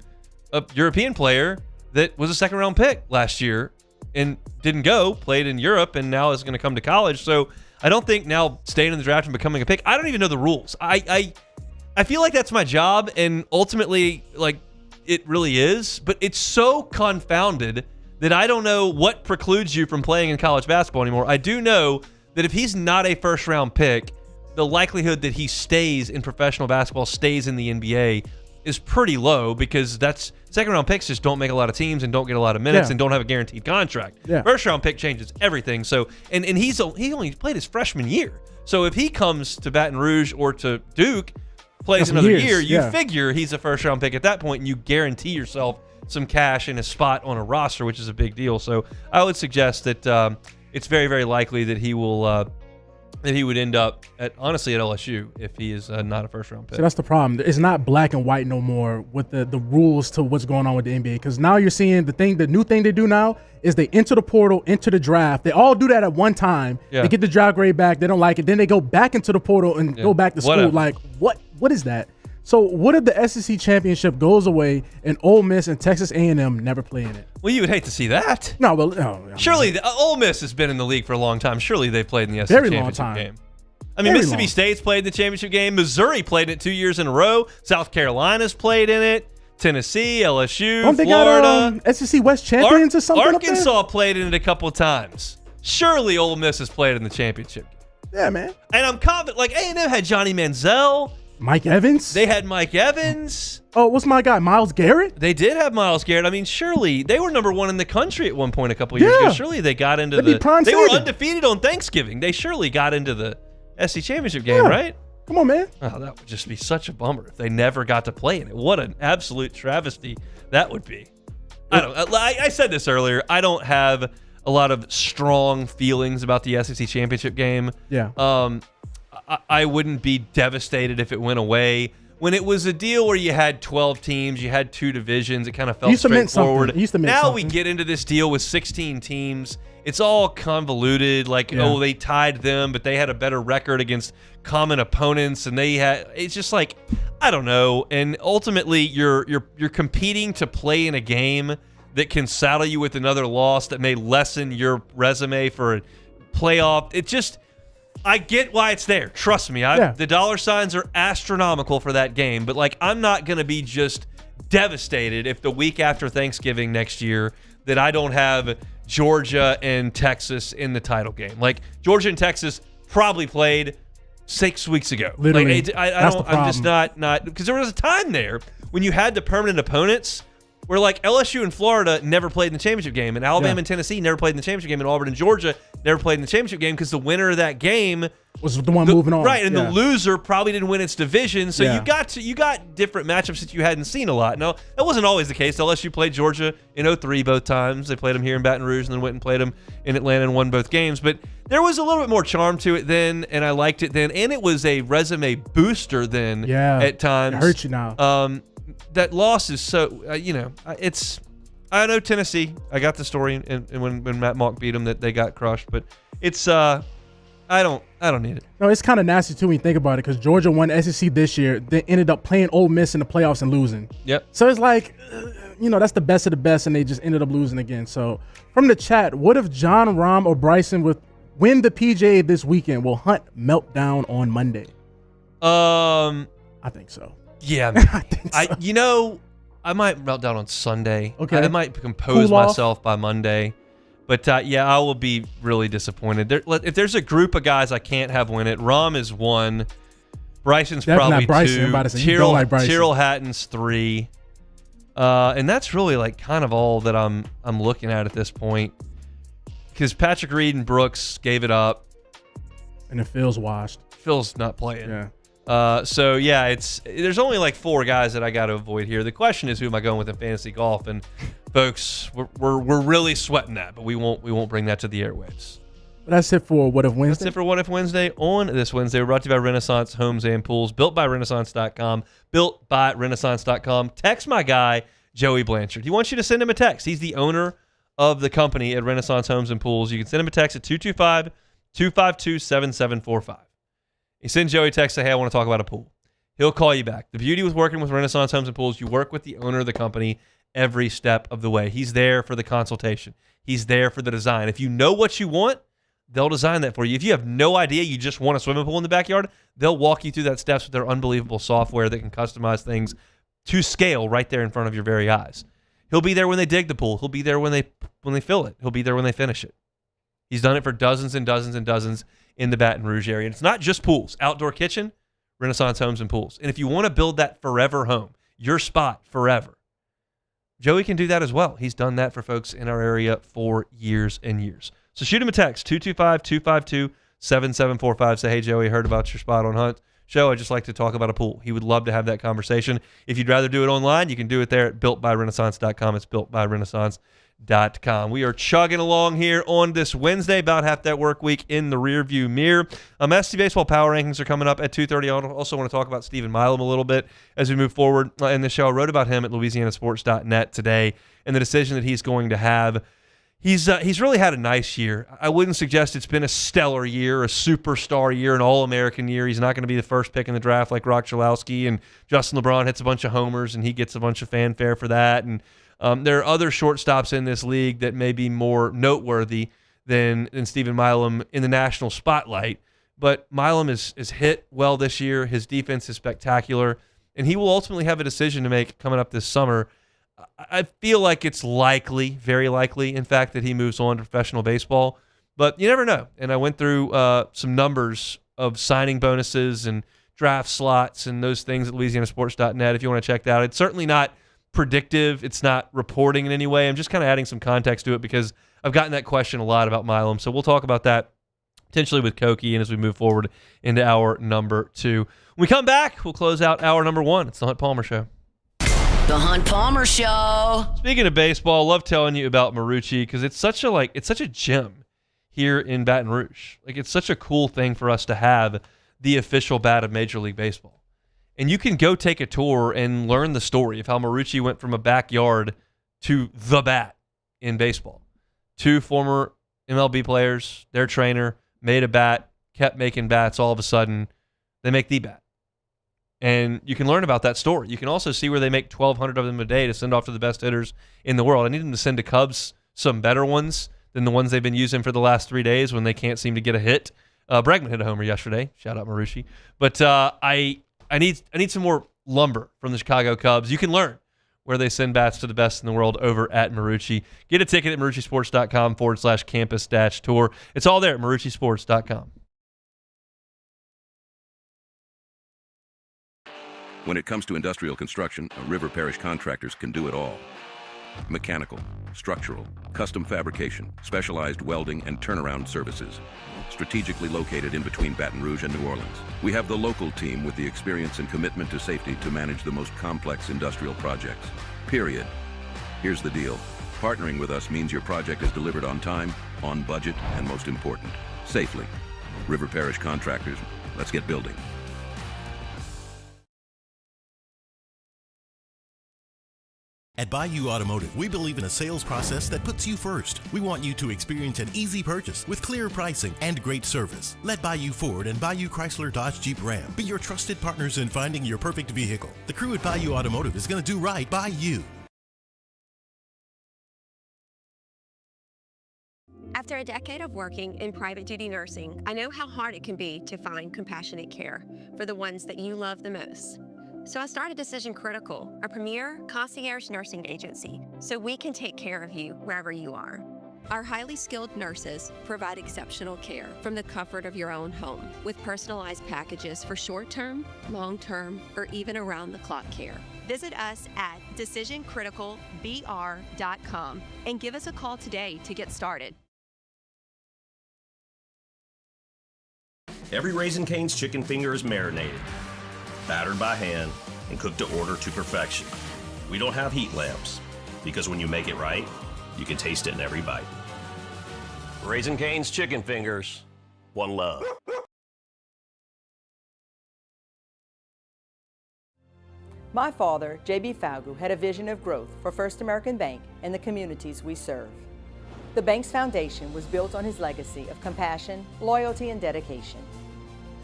a European player that was a second-round pick last year and didn't go, played in Europe, and now is going to come to college. So I don't think now staying in the draft and becoming a pick, I don't even know the rules. I feel like that's my job, and ultimately, it really is, but it's so confounded that I don't know what precludes you from playing in college basketball anymore. I do know that if he's not a first-round pick, the likelihood that he stays in professional basketball, stays in the NBA, is pretty low because second-round picks just don't make a lot of teams and don't get a lot of minutes and don't have a guaranteed contract. Yeah. First-round pick changes everything. So, and he only played his freshman year. So if he comes to Baton Rouge or to Duke, plays another year, you figure he's a first-round pick at that point, and you guarantee yourself some cash and a spot on a roster, which is a big deal. So I would suggest that it's very, very likely that he will that he would end up at LSU if he is not a first-round pick. So that's the problem. It's not black and white no more with the rules to what's going on with the NBA, because now you're seeing the new thing they do now is they enter the portal, enter the draft. They all do that at one time. Yeah. They get the draft grade back. They don't like it. Then they go back into the portal and go back to school. Like, what is that? So what if the SEC championship goes away and Ole Miss and Texas A&M never play in it? Well, you would hate to see that. No, well, no. Surely Ole Miss has been in the league for a long time. Surely they've played in the SEC championship game. I mean, Mississippi State's played in the championship game. Missouri played in it 2 years in a row. South Carolina's played in it. Tennessee, LSU, Don't they Florida. Got SEC West champions or something? Arkansas played in it a couple of times. Surely Ole Miss has played in the championship game. Yeah, man. And I'm confident. Like A&M had Johnny Manziel. Mike Evans? They had Mike Evans. Oh, what's my guy? Myles Garrett? They did have Myles Garrett. I mean, surely they were number 1 in the country at one point a couple years ago. Surely they got into They were undefeated on Thanksgiving. They surely got into the SEC championship game, right? Come on, man. Oh, that would just be such a bummer if they never got to play in it. What an absolute travesty that would be. I said this earlier. I don't have a lot of strong feelings about the SEC championship game. Yeah. I wouldn't be devastated if it went away. When it was a deal where you had 12 teams, you had 2 divisions, it kind of felt straightforward. Now we get into this deal with 16 teams. It's all convoluted. Oh, they tied them, but they had a better record against common opponents, and it's just like, I don't know. And ultimately, you're competing to play in a game that can saddle you with another loss that may lessen your resume for a playoff. It just, I get why it's there. Trust me. The dollar signs are astronomical for that game, but I'm not going to be just devastated if the week after Thanksgiving next year that I don't have Georgia and Texas in the title game. Georgia and Texas probably played 6 weeks ago. Literally, I'm just not because there was a time there when you had the permanent opponents where LSU and Florida never played in the championship game, and Alabama and Tennessee never played in the championship game, and Auburn and Georgia never played in the championship game because the winner of that game was the one moving on. Right, and the loser probably didn't win its division, so you got different matchups that you hadn't seen a lot. Now, that wasn't always the case. LSU played Georgia in 2003 both times. They played them here in Baton Rouge and then went and played them in Atlanta and won both games. But there was a little bit more charm to it then, and I liked it then, and it was a resume booster then at times. It hurts you now. That loss is so, it's... I know Tennessee. I got the story, and when Matt Monk beat them, that they got crushed. But it's I don't need it. No, it's kind of nasty too when you think about it, because Georgia won SEC this year, then ended up playing Ole Miss in the playoffs and losing. Yep. So it's that's the best of the best, and they just ended up losing again. So from the chat, what if John Rahm or Bryson win the PGA this weekend? Will Hunt melt down on Monday? I think so. Yeah, I think so. I might melt down on Sunday. Okay. I might compose myself by Monday. But, I will be really disappointed. If there's a group of guys I can't have win it, Rahm is 1. Bryson's Definitely probably not Bryson. 2. Bryson. Tyrrell Hatton's 3. And that's really, kind of all that I'm looking at this point. Because Patrick Reed and Brooks gave it up. And then Phil's washed. Phil's not playing. Yeah. There's only 4 guys that I got to avoid here. The question is, who am I going with in fantasy golf? And folks, we're really sweating that, but we won't bring that to the airwaves. That's it for What If Wednesday. That's it for What If Wednesday. On this Wednesday, we're brought to you by Renaissance Homes and Pools, built by Renaissance.com, built by Renaissance.com. Text my guy Joey Blanchard. He wants you to send him a text. He's the owner of the company at Renaissance Homes and Pools. You can send him a text at 225-252-7745. You send Joey a text, say, hey, I want to talk about a pool. He'll call you back. The beauty with working with Renaissance Homes and Pools, you work with the owner of the company every step of the way. He's there for the consultation. He's there for the design. If you know what you want, they'll design that for you. If you have no idea, you just want a swimming pool in the backyard, they'll walk you through that steps with their unbelievable software that can customize things to scale right there in front of your very eyes. He'll be there when they dig the pool. He'll be there when they fill it. He'll be there when they finish it. He's done it for dozens and dozens and dozens in the Baton Rouge area. And it's not just pools. Outdoor kitchen, Renaissance Homes and Pools. And if you want to build that forever home, your spot forever, Joey can do that as well. He's done that for folks in our area for years and years. So shoot him a text, 225-252-7745. Say, hey, Joey, I heard about your spot on Hunt Show. I'd just like to talk about a pool. He would love to have that conversation. If you'd rather do it online, you can do it there at builtbyrenaissance.com. It's builtbyrenaissance.com. We are chugging along here on this Wednesday, about half that work week in the rearview mirror. SC Baseball Power Rankings are coming up at 2:30. I also want to talk about Stephen Milam a little bit as we move forward in the show. I wrote about him at louisianasports.net today and the decision that he's going to have. He's really had a nice year. I wouldn't suggest it's been a stellar year, a superstar year, an All-American year. He's not going to be the first pick in the draft like Rock Chalowski, and Justin LeBron hits a bunch of homers, and he gets a bunch of fanfare for that. And there are other shortstops in this league that may be more noteworthy than Stephen Milam in the national spotlight. But Milam is hit well this year. His defense is spectacular, and he will ultimately have a decision to make coming up this summer. I feel like it's likely, very likely, in fact, that he moves on to professional baseball. But you never know. And I went through some numbers of signing bonuses and draft slots and those things at louisianasports.net if you want to check that out. It's certainly not predictive. It's not reporting in any way. I'm just kind of adding some context to it because I've gotten that question a lot about Milam. So we'll talk about that potentially with Koki and as we move forward into hour number 2. When we come back, we'll close out hour number 1. It's the Hunt Palmer Show. The Hunt Palmer Show. Speaking of baseball, I love telling you about Marucci because it's such a gem here in Baton Rouge. Like, it's such a cool thing for us to have the official bat of Major League Baseball. And you can go take a tour and learn the story of how Marucci went from a backyard to the bat in baseball. 2 former MLB players, their trainer, made a bat, kept making bats. All of a sudden, they make the bat. And you can learn about that story. You can also see where they make 1,200 of them a day to send off to the best hitters in the world. I need them to send to Cubs some better ones than the ones they've been using for the last 3 days when they can't seem to get a hit. Bregman hit a homer yesterday. Shout out Marucci. But I need some more lumber from the Chicago Cubs. You can learn where they send bats to the best in the world over at Marucci. Get a ticket at maruccisports.com/campus-tour. It's all there at maruccisports.com. When it comes to industrial construction, River Parish Contractors can do it all. Mechanical, structural, custom fabrication, specialized welding, and turnaround services. Strategically located in between Baton Rouge and New Orleans, we have the local team with the experience and commitment to safety to manage the most complex industrial projects. Period. Here's the deal. Partnering with us means your project is delivered on time, on budget, and most important, safely. River Parish Contractors, let's get building. At Bayou Automotive, we believe in a sales process that puts you first. We want you to experience an easy purchase with clear pricing and great service. Let Bayou Ford and Bayou Chrysler Dodge Jeep Ram be your trusted partners in finding your perfect vehicle. The crew at Bayou Automotive is going to do right by you. After a decade of working in private duty nursing, I know how hard it can be to find compassionate care for the ones that you love the most. So I started Decision Critical, a premier concierge nursing agency, so we can take care of you wherever you are. Our highly skilled nurses provide exceptional care from the comfort of your own home with personalized packages for short-term, long-term, or even around-the-clock care. Visit us at decisioncriticalbr.com and give us a call today to get started. Every Raising Cane's chicken finger is marinated, battered by hand, and cooked to order to perfection. We don't have heat lamps, because when you make it right, you can taste it in every bite. Raising Cane's chicken fingers, one love. My father, J.B. Falgu, had a vision of growth for First American Bank and the communities we serve. The bank's foundation was built on his legacy of compassion, loyalty, and dedication.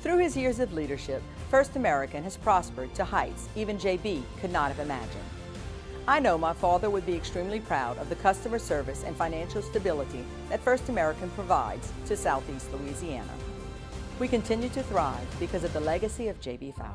Through his years of leadership, First American has prospered to heights even J.B. could not have imagined. I know my father would be extremely proud of the customer service and financial stability that First American provides to Southeast Louisiana. We continue to thrive because of the legacy of J.B. Falgu.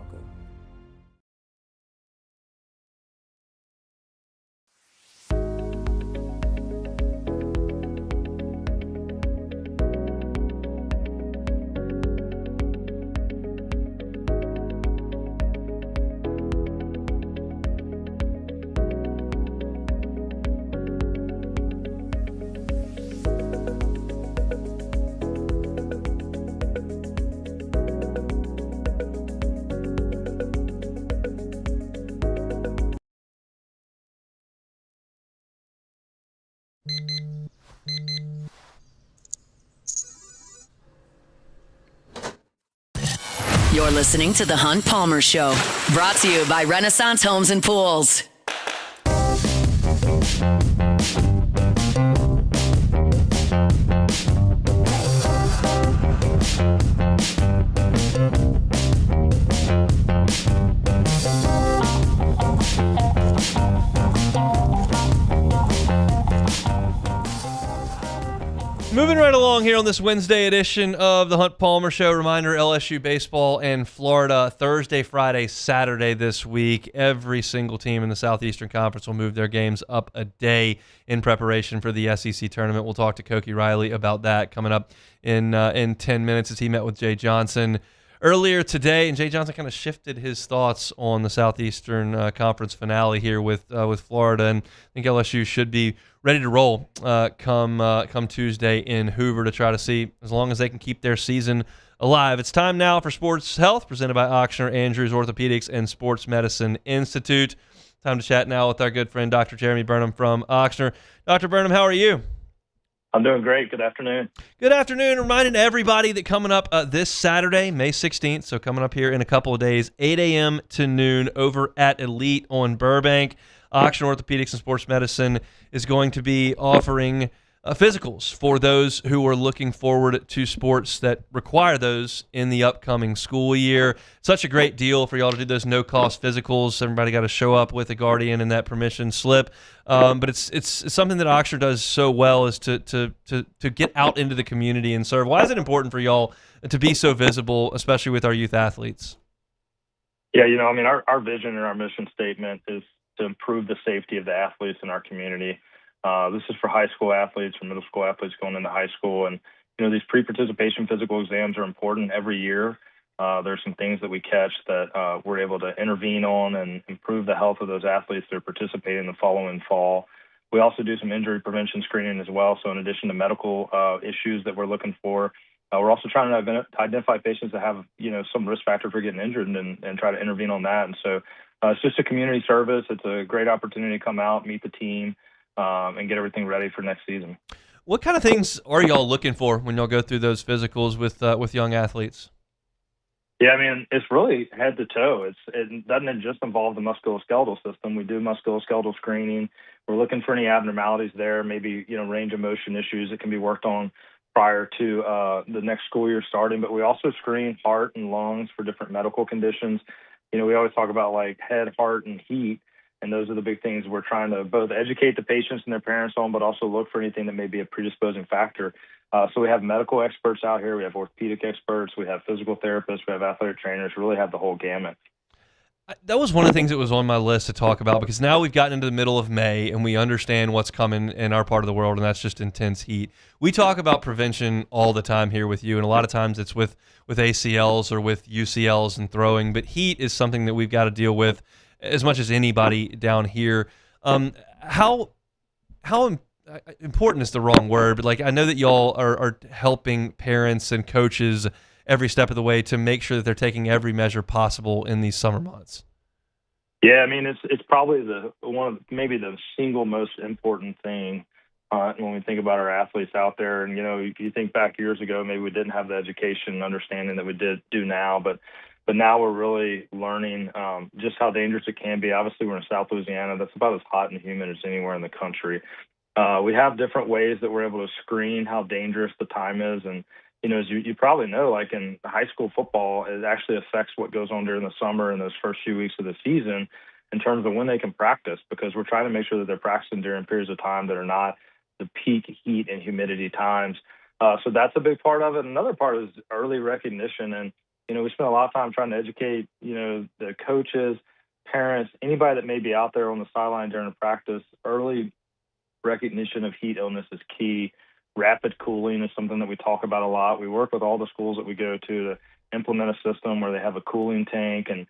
You're listening to The Hunt Palmer Show, brought to you by Renaissance Homes and Pools. Moving right along here on this Wednesday edition of the Hunt Palmer Show. Reminder, LSU baseball and Florida Thursday, Friday, Saturday this week. Every single team in the Southeastern Conference will move their games up a day in preparation for the SEC tournament. We'll talk to Koki Riley about that coming up in 10 minutes as he met with Jay Johnson earlier today, and Jay Johnson kind of shifted his thoughts on the Southeastern Conference finale here with Florida, and I think LSU should be ready to roll come Tuesday in Hoover to try to see as long as they can keep their season alive. It's time now for Sports Health, presented by Ochsner Andrews Orthopedics and Sports Medicine Institute. Time to chat now with our good friend Dr. Jeremy Burnham from Ochsner. Dr. Burnham, how are you? I'm doing great. Good afternoon. Good afternoon. Reminding everybody that coming up this Saturday, May 16th, so coming up here in a couple of days, 8 a.m. to noon over at Elite on Burbank, Ochsner Orthopedics and Sports Medicine is going to be offering physicals for those who are looking forward to sports that require those in the upcoming school year. Such a great deal for y'all to do those no-cost physicals. Everybody got to show up with a guardian and that permission slip. But it's something that Ochsner does so well is to get out into the community and serve. Why is it important for y'all to be so visible, especially with our youth athletes? Yeah, our vision and our mission statement is to improve the safety of the athletes in our community. This is for high school athletes, for middle school athletes going into high school. And, these pre-participation physical exams are important every year. There's some things that we catch that we're able to intervene on and improve the health of those athletes that are participating in the following fall. We also do some injury prevention screening as well. So in addition to medical issues that we're looking for, we're also trying to identify patients that have, some risk factor for getting injured and try to intervene on that. And so it's just a community service. It's a great opportunity to come out, meet the team, and get everything ready for next season. What kind of things are y'all looking for when y'all go through those physicals with young athletes? Yeah, it's really head to toe. It doesn't just involve the musculoskeletal system. We do musculoskeletal screening. We're looking for any abnormalities there, maybe, range of motion issues that can be worked on prior to the next school year starting. But we also screen heart and lungs for different medical conditions. We always talk about like head, heart, and heat. And those are the big things we're trying to both educate the patients and their parents on, but also look for anything that may be a predisposing factor. So we have medical experts out here. We have orthopedic experts. We have physical therapists. We have athletic trainers. We really have the whole gamut. That was one of the things that was on my list to talk about, because now we've gotten into the middle of May and we understand what's coming in our part of the world, and that's just intense heat. We talk about prevention all the time here with you, and a lot of times it's with ACLs or with UCLs and throwing, but heat is something that we've got to deal with as much as anybody down here. How important is the wrong word, but I know that y'all are helping parents and coaches every step of the way to make sure that they're taking every measure possible in these summer months. Yeah, it's probably maybe the single most important thing when we think about our athletes out there. And you think back years ago, maybe we didn't have the education and understanding that we do now, but now we're really learning just how dangerous it can be. Obviously, we're in South Louisiana. That's about as hot and humid as anywhere in the country. We have different ways that we're able to screen how dangerous the time is. And, as you probably know, like in high school football, it actually affects what goes on during the summer and those first few weeks of the season in terms of when they can practice, because we're trying to make sure that they're practicing during periods of time that are not the peak heat and humidity times. So that's a big part of it. Another part is early recognition. And, we spend a lot of time trying to educate, the coaches, parents, anybody that may be out there on the sideline during a practice. Early recognition of heat illness is key. Rapid cooling is something that we talk about a lot. We work with all the schools that we go to implement a system where they have a cooling tank and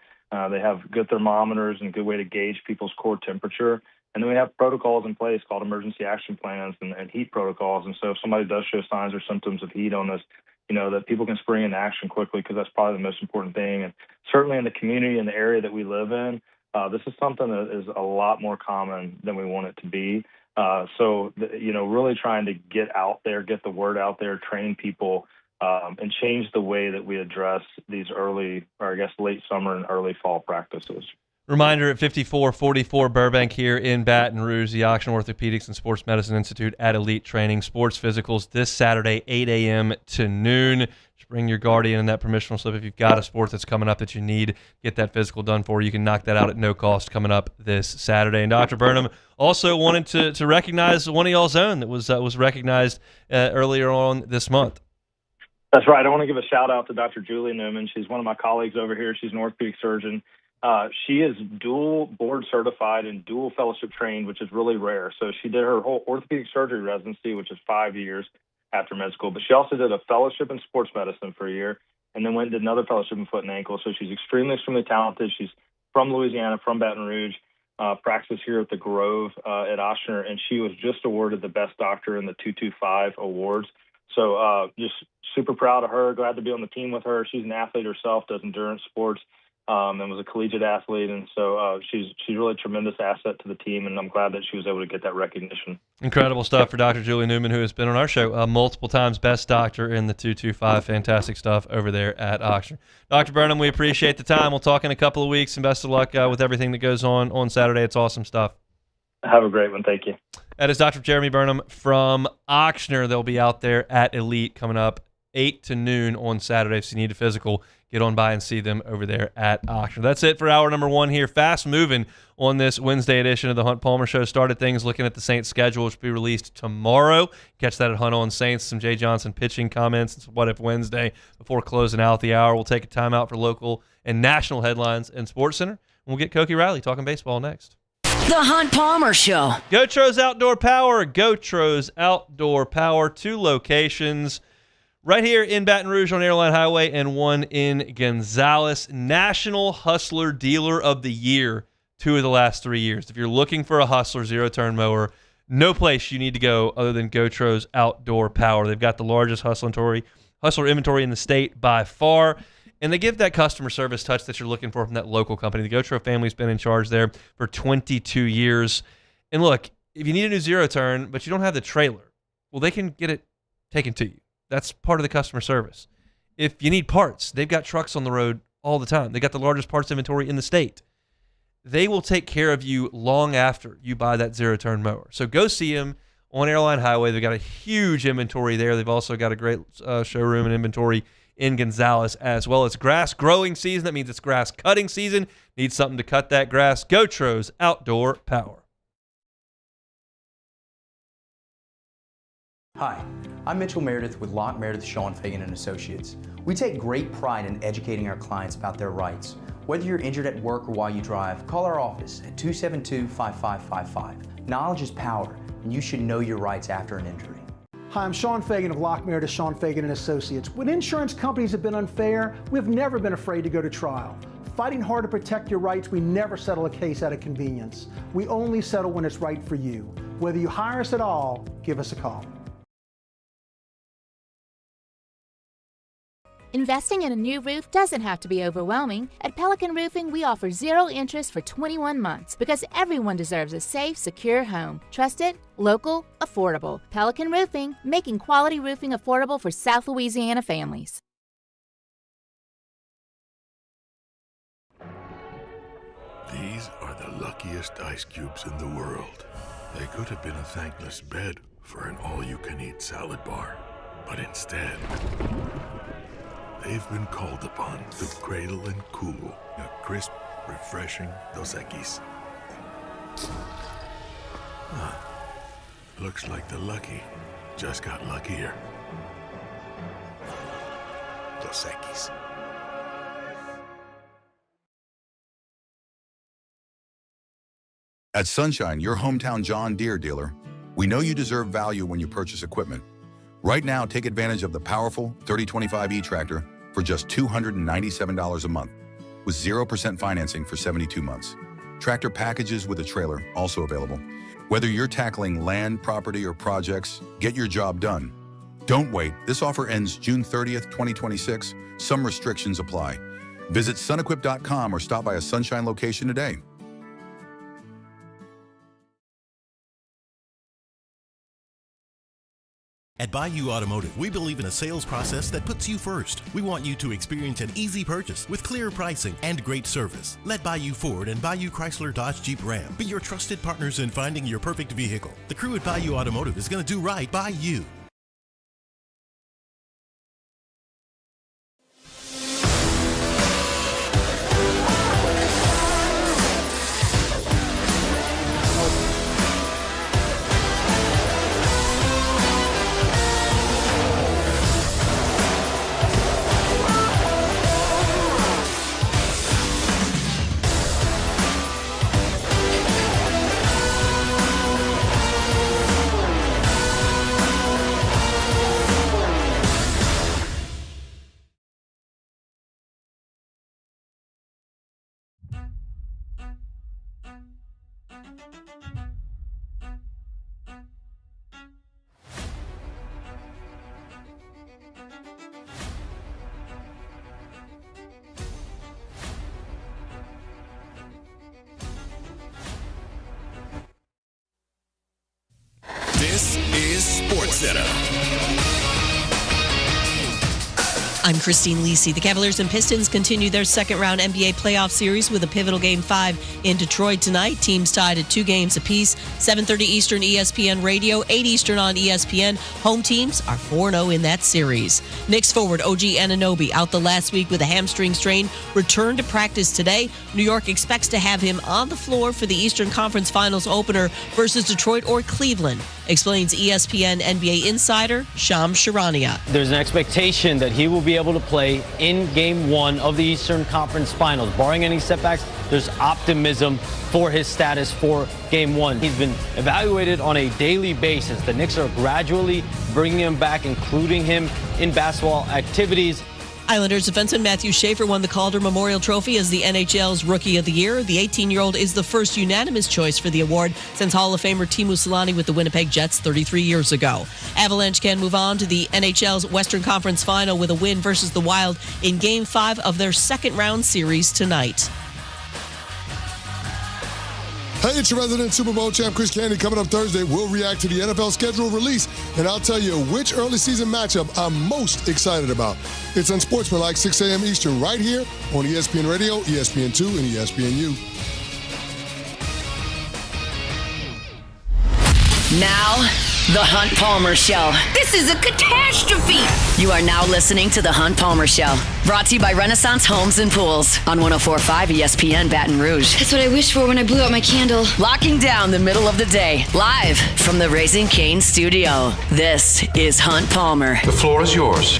they have good thermometers and a good way to gauge people's core temperature. And then we have protocols in place called emergency action plans and heat protocols. And so if somebody does show signs or symptoms of heat illness, that people can spring into action quickly, because that's probably the most important thing. And certainly in the community and the area that we live in, this is something that is a lot more common than we want it to be. Really trying to get out there, get the word out there, train people, and change the way that we address these early, or I guess late summer and early fall practices. Reminder at 5444 Burbank here in Baton Rouge, the Ochsner Orthopedics and Sports Medicine Institute at Elite Training. Sports physicals this Saturday, 8 a.m. to noon. Just bring your guardian and that permissional slip. If you've got a sport that's coming up that you need, get that physical done for you. You can knock that out at no cost coming up this Saturday. And Dr. Burnham also wanted to recognize one of y'all's own that was recognized earlier on this month. That's right. I want to give a shout out to Dr. Julie Newman. She's one of my colleagues over here. She's an orthopedic surgeon. She is dual board certified and dual fellowship trained, which is really rare. So she did her whole orthopedic surgery residency, which is 5 years after med school, but she also did a fellowship in sports medicine for a year. and then went and did another fellowship in foot and ankle. So she's extremely talented. She's from Louisiana, from Baton Rouge, practices here at the Grove at Ochsner, and she was just awarded the best doctor in the 225 awards. So just super proud of her, glad to be on the team with her. She's an athlete herself, does endurance sports, and was a collegiate athlete. And so she's really a tremendous asset to the team, and I'm glad that she was able to get that recognition. Incredible stuff for Dr. Julie Newman, who has been on our show multiple times, best doctor in the 225. Fantastic stuff over there at Ochsner. Dr. Burnham, we appreciate the time. We'll talk in a couple of weeks, and best of luck with everything that goes on Saturday. It's awesome stuff. Have a great one. Thank you. That is Dr. Jeremy Burnham from Ochsner. They'll be out there at Elite coming up 8 to noon on Saturday. If you need a physical, get on by and see them over there at Ochsner. That's it for hour number 1 here. Fast moving on this Wednesday edition of the Hunt Palmer Show. Started things looking at the Saints schedule, which will be released tomorrow. Catch that at Hunt on Saints. Some Jay Johnson pitching comments. It's What If Wednesday before closing out the hour. We'll take a timeout for local and national headlines and Sports Center. We'll get Koki Riley talking baseball next. The Hunt Palmer Show. Gotros Outdoor Power. Gotros Outdoor Power. 2 locations. Right here in Baton Rouge on Airline Highway and one in Gonzales. National Hustler Dealer of the Year 2 of the last 3 years. If you're looking for a Hustler zero-turn mower, no place you need to go other than Gotros Outdoor Power. They've got the largest Hustler inventory in the state by far, and they give that customer service touch that you're looking for from that local company. The Gotro family's been in charge there for 22 years. And look, if you need a new zero-turn, but you don't have the trailer, well, they can get it taken to you. That's part of the customer service. If you need parts, they've got trucks on the road all the time. They got the largest parts inventory in the state. They will take care of you long after you buy that zero-turn mower. So go see them on Airline Highway. They've got a huge inventory there. They've also got a great showroom and inventory in Gonzales as well. It's grass growing season. That means it's grass cutting season. Need something to cut that grass? Gotros Outdoor Power. Hi, I'm Mitchell Meredith with Locke Meredith Sean Fagan and Associates. We take great pride in educating our clients about their rights. Whether you're injured at work or while you drive, call our office at 272-5555. Knowledge is power, and you should know your rights after an injury. Hi, I'm Sean Fagan of Locke Meredith Sean Fagan and Associates. When insurance companies have been unfair, we've never been afraid to go to trial. Fighting hard to protect your rights, we never settle a case out of convenience. We only settle when it's right for you. Whether you hire us at all, give us a call. Investing in a new roof doesn't have to be overwhelming. At Pelican Roofing, we offer 0 interest for 21 months because everyone deserves a safe, secure home. Trusted, local, affordable. Pelican Roofing, making quality roofing affordable for South Louisiana families. These are the luckiest ice cubes in the world. They could have been a thankless bed for an all-you-can-eat salad bar, but instead, they've been called upon to cradle and cool a crisp, refreshing Dos Equis. Looks like the lucky just got luckier. Dos Equis. At Sunshine, your hometown John Deere dealer, we know you deserve value when you purchase equipment. Right now, take advantage of the powerful 3025E tractor for just $297 a month, with 0% financing for 72 months. Tractor packages with a trailer also available. Whether you're tackling land, property, or projects, get your job done. Don't wait. This offer ends June 30th, 2026. Some restrictions apply. Visit sunequip.com or stop by a Sunshine location today. At Bayou Automotive, we believe in a sales process that puts you first. We want you to experience an easy purchase with clear pricing and great service. Let Bayou Ford and Bayou Chrysler Dodge Jeep Ram be your trusted partners in finding your perfect vehicle. The crew at Bayou Automotive is going to do right by you. This is SportsCenter. I'm Christine Lisi. The Cavaliers and Pistons continue their second-round NBA playoff series with a pivotal Game 5 in Detroit tonight. Teams tied at 2 games apiece. 7:30 Eastern, ESPN Radio, 8 Eastern on ESPN. Home teams are 4-0 in that series. Knicks forward OG Anunoby, out the last week with a hamstring strain, returned to practice today. New York expects to have him on the floor for the Eastern Conference Finals opener versus Detroit or Cleveland, explains ESPN NBA insider Shams Charania. There's an expectation that he will be able to play in Game 1 of the Eastern Conference Finals. Barring any setbacks, there's optimism for his status for Game 1. He's been evaluated on a daily basis. The Knicks are gradually bringing him back, including him in basketball activities. Islanders defenseman Matthew Schaefer won the Calder Memorial Trophy as the NHL's Rookie of the Year. The 18-year-old is the first unanimous choice for the award since Hall of Famer Teemu Selanne with the Winnipeg Jets 33 years ago. Avalanche can move on to the NHL's Western Conference Final with a win versus the Wild in Game 5 of their second-round series tonight. Hey, it's your resident Super Bowl champ, Chris Candy. Coming up Thursday, we'll react to the NFL schedule release, and I'll tell you which early season matchup I'm most excited about. It's Unsportsmanlike, 6 a.m. Eastern, right here on ESPN Radio, ESPN2, and ESPNU. Now, The Hunt Palmer Show. This is a catastrophe. You are now listening to The Hunt Palmer Show, brought to you by Renaissance Homes and Pools on 104.5 ESPN Baton Rouge. That's what I wished for when I blew out my candle. Locking down the middle of the day, live from the Raising Cane studio. This is Hunt Palmer. The floor is yours.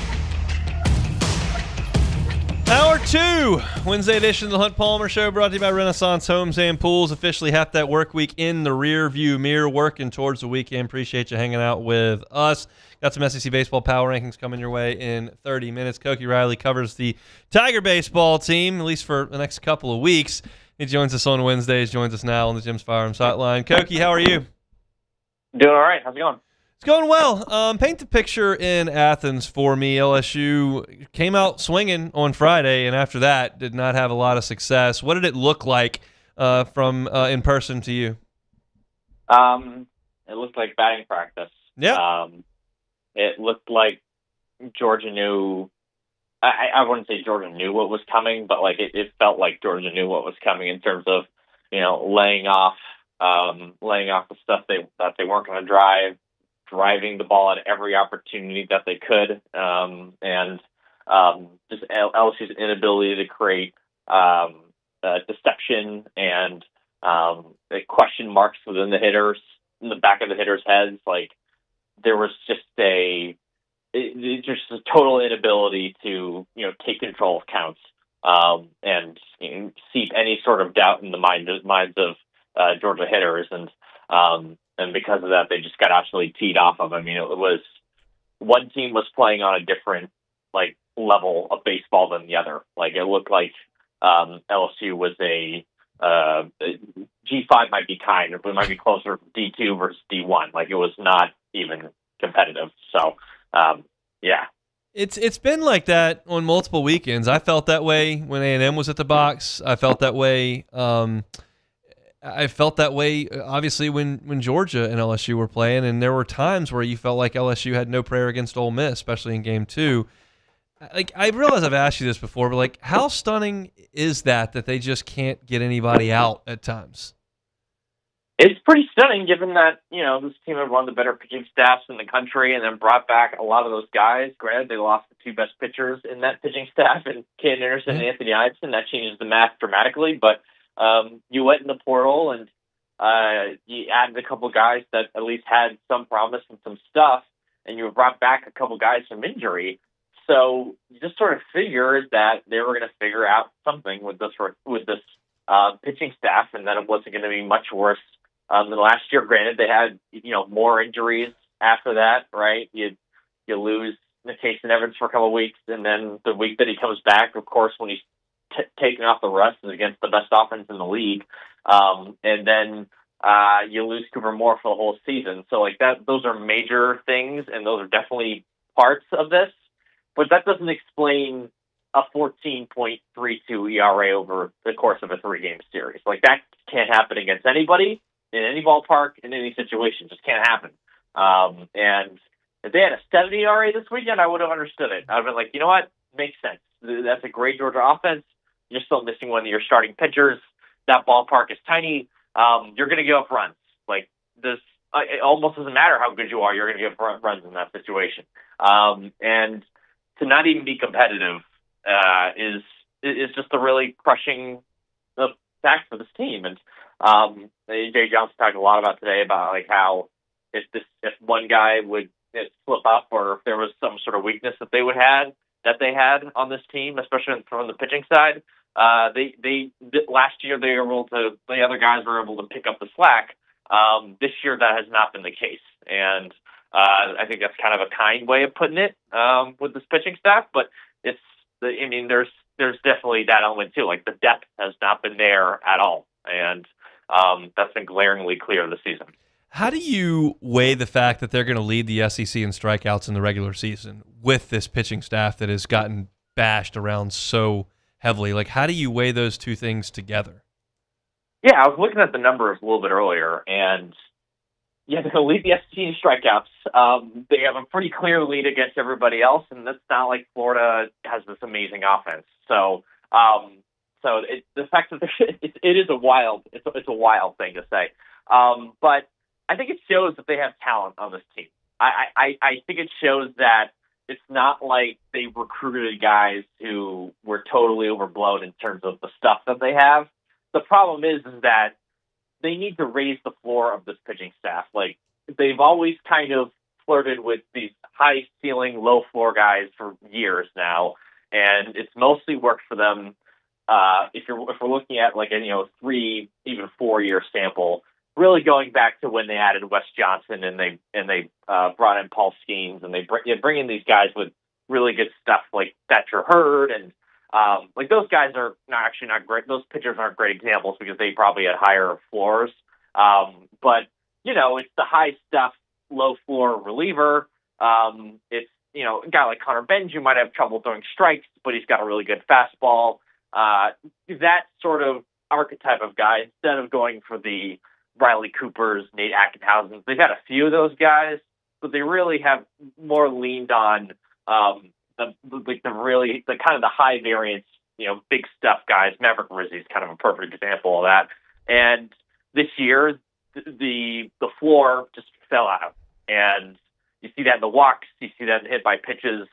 Hour 2, Wednesday edition of the Hunt Palmer Show, brought to you by Renaissance Homes and Pools. Officially half that work week in the rear view mirror, working towards the weekend. Appreciate you hanging out with us. Got some SEC baseball power rankings coming your way in 30 minutes. Koki Riley covers the Tiger baseball team, at least for the next couple of weeks. He joins us on Wednesdays, joins us now on the Jim's Firearms Hotline. Koki, how are you? Doing all right. How's it going? It's going well. Paint the picture in Athens for me. LSU came out swinging on Friday, and after that did not have a lot of success. What did it look like from in person to you? It looked like batting practice. Yeah. It looked like Georgia knew. I wouldn't say Georgia knew what was coming, but like it felt like Georgia knew what was coming in terms of laying off the stuff that they weren't going to drive. Driving the ball at every opportunity that they could, and just LSU's inability to create deception and question marks within the hitters, in the back of the hitters' heads. Like there was just a total inability to take control of counts and seep any sort of doubt in the minds of Georgia hitters, and because of that, they just got absolutely teed off of. I mean, it was one team was playing on a different level of baseball than the other. Like it looked like LSU was a G5 might be kind, or it might be closer to D2 versus D1. Like it was not even competitive. So yeah. It's been like that on multiple weekends. I felt that way when A&M was at the box. I felt that way. Obviously, when Georgia and LSU were playing, and there were times where you felt like LSU had no prayer against Ole Miss, especially in Game 2. Like I realize I've asked you this before, but like, how stunning is that they just can't get anybody out at times? It's pretty stunning, given that this team had one of the better pitching staffs in the country, and then brought back a lot of those guys. Granted, they lost the two best pitchers in that pitching staff, and Ken Anderson and Anthony Iveson. That changes the math dramatically, but. You went in the portal and you added a couple guys that at least had some promise and some stuff, and you brought back a couple guys from injury. So you just sort of figured that they were going to figure out something with this pitching staff, and that it wasn't going to be much worse than last year. Granted, they had more injuries after that, right? You lose Nick Evans for a couple of weeks, and then the week that he comes back, of course, when he's taking off the rust is against the best offense in the league. And then you lose Cooper Moore for the whole season. So like that, those are major things, and those are definitely parts of this. But that doesn't explain a 14.32 ERA over the course of a 3-game series. Like that can't happen against anybody in any ballpark in any situation. Just can't happen. And if they had a 70 ERA this weekend, I would have understood it. I'd have been like, you know what, makes sense. That's a great Georgia offense. You're still missing one of your starting pitchers. That ballpark is tiny. You're going to give up runs. Like this, it almost doesn't matter how good you are. You're going to give up runs in that situation. And to not even be competitive is just a really crushing fact for this team. And Jay Johnson talked a lot about today about like how if one guy would slip up, or if there was some sort of weakness that they had on this team, especially from the pitching side, they last year they were able to, the other guys were able to pick up the slack. This year that has not been the case, and I think that's kind of a kind way of putting it with this pitching staff. But there's definitely that element too. Like the depth has not been there at all, and that's been glaringly clear this season. How do you weigh the fact that they're going to lead the SEC in strikeouts in the regular season with this pitching staff that has gotten bashed around so heavily? Like, how do you weigh those two things together? Yeah, I was looking at the numbers a little bit earlier, and yeah, they're going to lead the SEC in strikeouts. They have a pretty clear lead against everybody else, and it's not like Florida has this amazing offense. So, the fact that it is a wild thing to say. But I think it shows that they have talent on this team. I think it shows that it's not like they recruited guys who were totally overblown in terms of the stuff that they have. The problem is that they need to raise the floor of this pitching staff. Like they've always kind of flirted with these high ceiling, low floor guys for years now, and it's mostly worked for them. If we're looking at like a 3, even 4 year sample, really going back to when they added Wes Johnson and they brought in Paul Skeens, and they bring in these guys with really good stuff like Thatcher Hurd, and like those guys are not great. Those pitchers aren't great examples because they probably had higher floors. But it's the high stuff, low floor reliever. It's a guy like Connor Benju might have trouble throwing strikes, but he's got a really good fastball. That sort of archetype of guy, instead of going for the Riley Coopers, Nate Ackenhausen. They've had a few of those guys, but they really have more leaned on the kind of the high variance, big stuff guys. Maverick Rizzi is kind of a perfect example of that. And this year, the floor just fell out, and you see that in the walks, you see that in hit by pitches.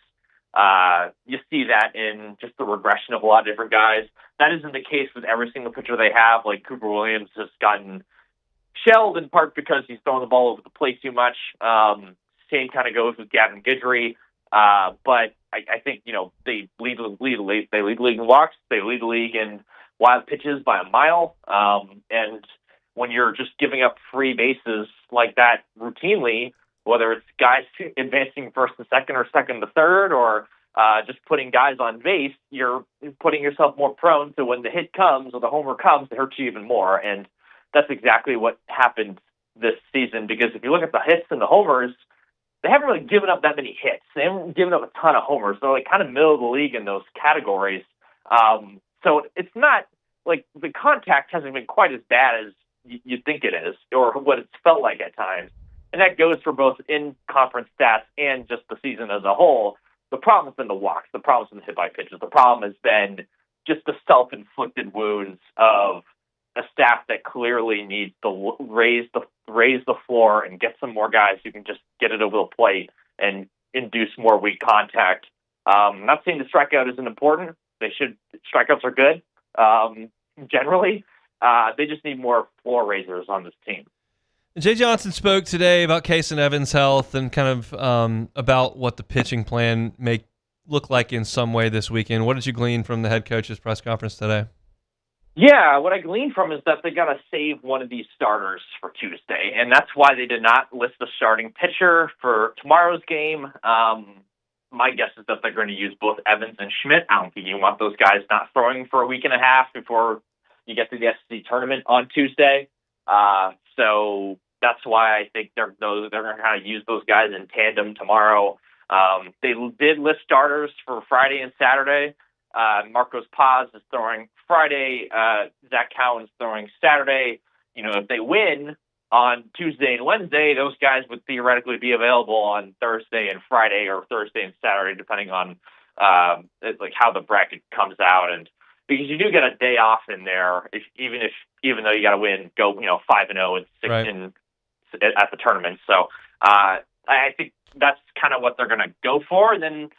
You see that in just the regression of a lot of different guys. That isn't the case with every single pitcher they have. Like Cooper Williams has gotten shelled in part because he's throwing the ball over the plate too much. Same kind of goes with Gavin Guidry. But I think, they lead the league in walks. They lead the league in wild pitches by a mile. And when you're just giving up free bases like that routinely, whether it's guys advancing first to second or second to third, or just putting guys on base, you're putting yourself more prone to when the hit comes or the homer comes to hurt you even more. And that's exactly what happened this season, because if you look at the hits and the homers, they haven't really given up that many hits. They haven't given up a ton of homers. They're like kind of middle of the league in those categories. So it's not like the contact hasn't been quite as bad as you think it is, or what it's felt like at times. And that goes for both in-conference stats and just the season as a whole. The problem has been the walks. The problem has been the hit by pitches. The problem has been just the self-inflicted wounds of a staff that clearly needs to raise the floor and get some more guys who can just get it over the plate and induce more weak contact. I'm not saying the strikeout isn't important. Strikeouts are good generally. They just need more floor raisers on this team. Jay Johnson spoke today about Kason Evans' health and kind of about what the pitching plan may look like in some way this weekend. What did you glean from the head coach's press conference today? Yeah, what I gleaned from is that they got to save one of these starters for Tuesday, and that's why they did not list the starting pitcher for tomorrow's game. My guess is that they're going to use both Evans and Schmidt. I don't think you want those guys not throwing for a week and a half before you get to the SEC tournament on Tuesday. So that's why I think they're going to kind of use those guys in tandem tomorrow. They did list starters for Friday and Saturday. Marcos Paz is throwing Friday. Zach Cowan's throwing Saturday. If they win on Tuesday and Wednesday, those guys would theoretically be available on Thursday and Friday, or Thursday and Saturday, depending on how the bracket comes out. And because you do get a day off in there, even though you got to win, go 5-0 and 6 Right. at the tournament. So I think that's kind of what they're going to go for. Then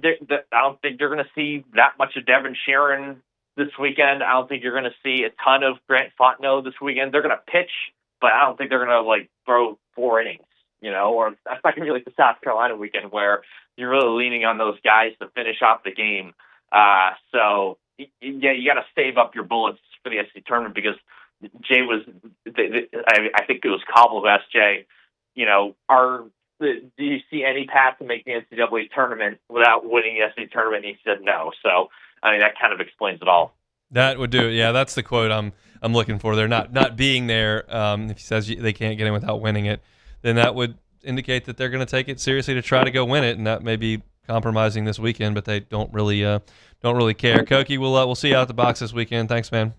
I don't think you're going to see that much of Devin Sharon this weekend. I don't think you're going to see a ton of Grant Fontenot this weekend. They're going to pitch, but I don't think they're going to throw 4 innings, or that's not going to be like the South Carolina weekend where you're really leaning on those guys to finish off the game. So yeah, you got to save up your bullets for the SEC tournament, because Jay I think it was Cobble who asked Jay, do you see any path to make the NCAA tournament without winning the SEC tournament? And he said no. So, that kind of explains it all. That would do it. Yeah, that's the quote I'm looking for. They're not being there. If he says they can't get in without winning it, then that would indicate that they're going to take it seriously to try to go win it, and that may be compromising this weekend. But they don't really care. Koki, we'll see you out the box this weekend. Thanks, man.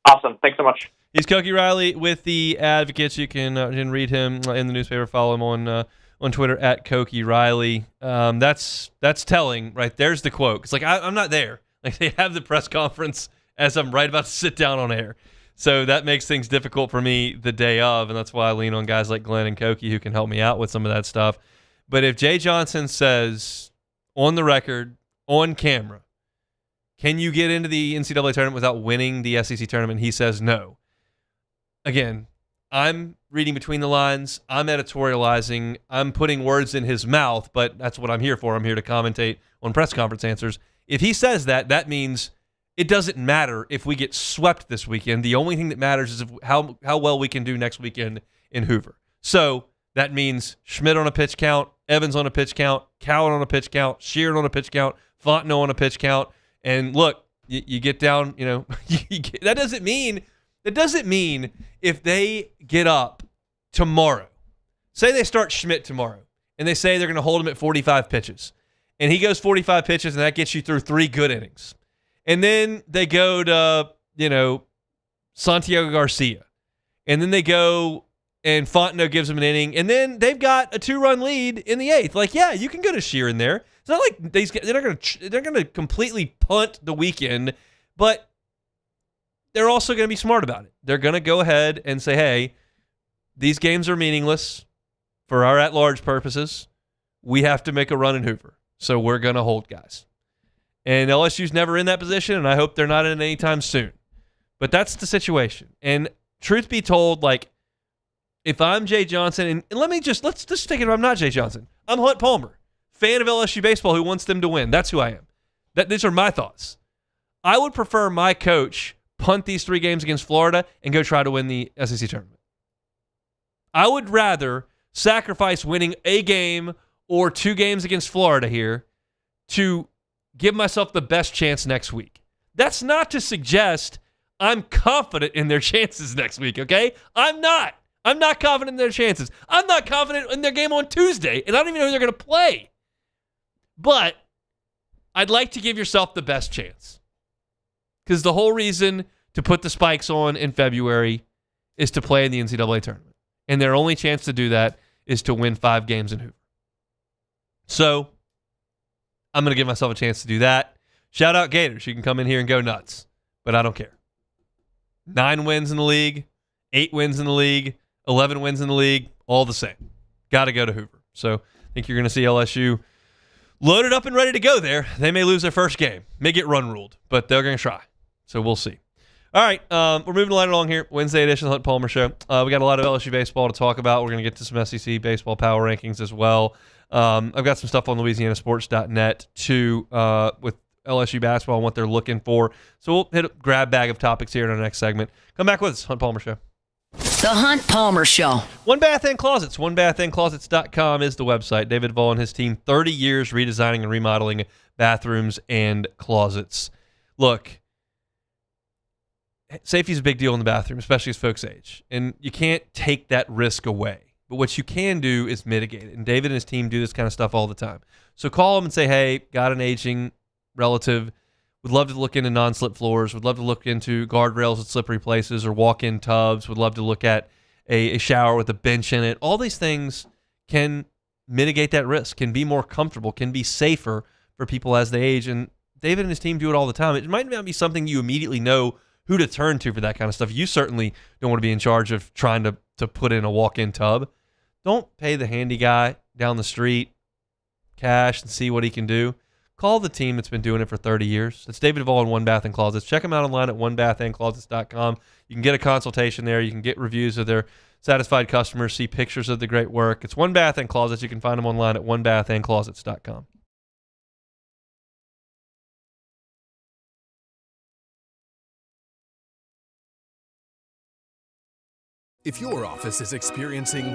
Awesome. Thanks so much. He's Koki Riley with the Advocates. You can read him in the newspaper. Follow him on Twitter at Koki Riley. That's telling, right? There's the quote. It's like I'm not there. Like, they have the press conference as I'm right about to sit down on air. So that makes things difficult for me the day of, and that's why I lean on guys like Glenn and Koki who can help me out with some of that stuff. But if Jay Johnson says on the record, on camera, can you get into the NCAA tournament without winning the SEC tournament? He says no. Again, I'm reading between the lines. I'm editorializing. I'm putting words in his mouth, but that's what I'm here for. I'm here to commentate on press conference answers. If he says that, that means it doesn't matter if we get swept this weekend. The only thing that matters is how well we can do next weekend in Hoover. So that means Schmidt on a pitch count, Evans on a pitch count, Cowan on a pitch count, Sheeran on a pitch count, Fontenot on a pitch count. And look, you get down, that doesn't mean if they get up tomorrow, say they start Schmidt tomorrow, and they say they're going to hold him at 45 pitches, and he goes 45 pitches, and that gets you through 3 good innings. And then they go to, Santiago Garcia, and then they go and Fontenot gives them an inning, and then they've got a 2-run lead in the 8th. Like, yeah, you can go to Sheeran there. It's not like they're going to completely punt the weekend, but they're also going to be smart about it. They're going to go ahead and say, hey, these games are meaningless for our at-large purposes. We have to make a run in Hoover, so we're going to hold guys. And LSU's never in that position, and I hope they're not in it anytime soon. But that's the situation. And truth be told, like, if I'm Jay Johnson, and let's just take it, I'm not Jay Johnson. I'm Hunt Palmer, fan of LSU baseball who wants them to win. That's who I am. These are my thoughts. I would prefer my coach punt these 3 games against Florida and go try to win the SEC tournament. I would rather sacrifice winning a game or 2 games against Florida here to give myself the best chance next week. That's not to suggest I'm confident in their chances next week, okay? I'm not. I'm not confident in their chances. I'm not confident in their game on Tuesday, and I don't even know who they're going to play. But I'd like to give yourself the best chance. Because the whole reason to put the spikes on in February is to play in the NCAA tournament. And their only chance to do that is to win 5 games in Hoover. So I'm going to give myself a chance to do that. Shout out Gators. You can come in here and go nuts. But I don't care. 9 wins in the league, 8 wins in the league, 11 wins in the league, all the same. Got to go to Hoover. So I think you're going to see LSU loaded up and ready to go there. They may lose their first game, may get run ruled, but they're going to try. So we'll see. All right, we're moving right along here. Wednesday edition of the Hunt Palmer Show. We got a lot of LSU baseball to talk about. We're going to get to some SEC baseball power rankings as well. I've got some stuff on LouisianaSports.net too with LSU basketball and what they're looking for. So we'll hit a grab bag of topics here in our next segment. Come back with us, Hunt Palmer Show. The Hunt Palmer Show. One Bath and Closets. OneBathAndClosets.com is the website. David Vaughn and his team, 30 years redesigning and remodeling bathrooms and closets. Look, safety is a big deal in the bathroom, especially as folks age. And you can't take that risk away. But what you can do is mitigate it. And David and his team do this kind of stuff all the time. So call them and say, hey, got an aging relative. Would love to look into non-slip floors. Would love to look into guardrails at slippery places or walk-in tubs. Would love to look at a shower with a bench in it. All these things can mitigate that risk, can be more comfortable, can be safer for people as they age. And David and his team do it all the time. It might not be something you immediately know who to turn to for that kind of stuff. You certainly don't want to be in charge of trying to put in a walk-in tub. Don't pay the handy guy down the street cash and see what he can do. Call the team that's been doing it for 30 years. It's David Duvall and One Bath and Closets. Check them out online at onebathandclosets.com. You can get a consultation there. You can get reviews of their satisfied customers, see pictures of the great work. It's One Bath and Closets. You can find them online at onebathandclosets.com. If your office is experiencing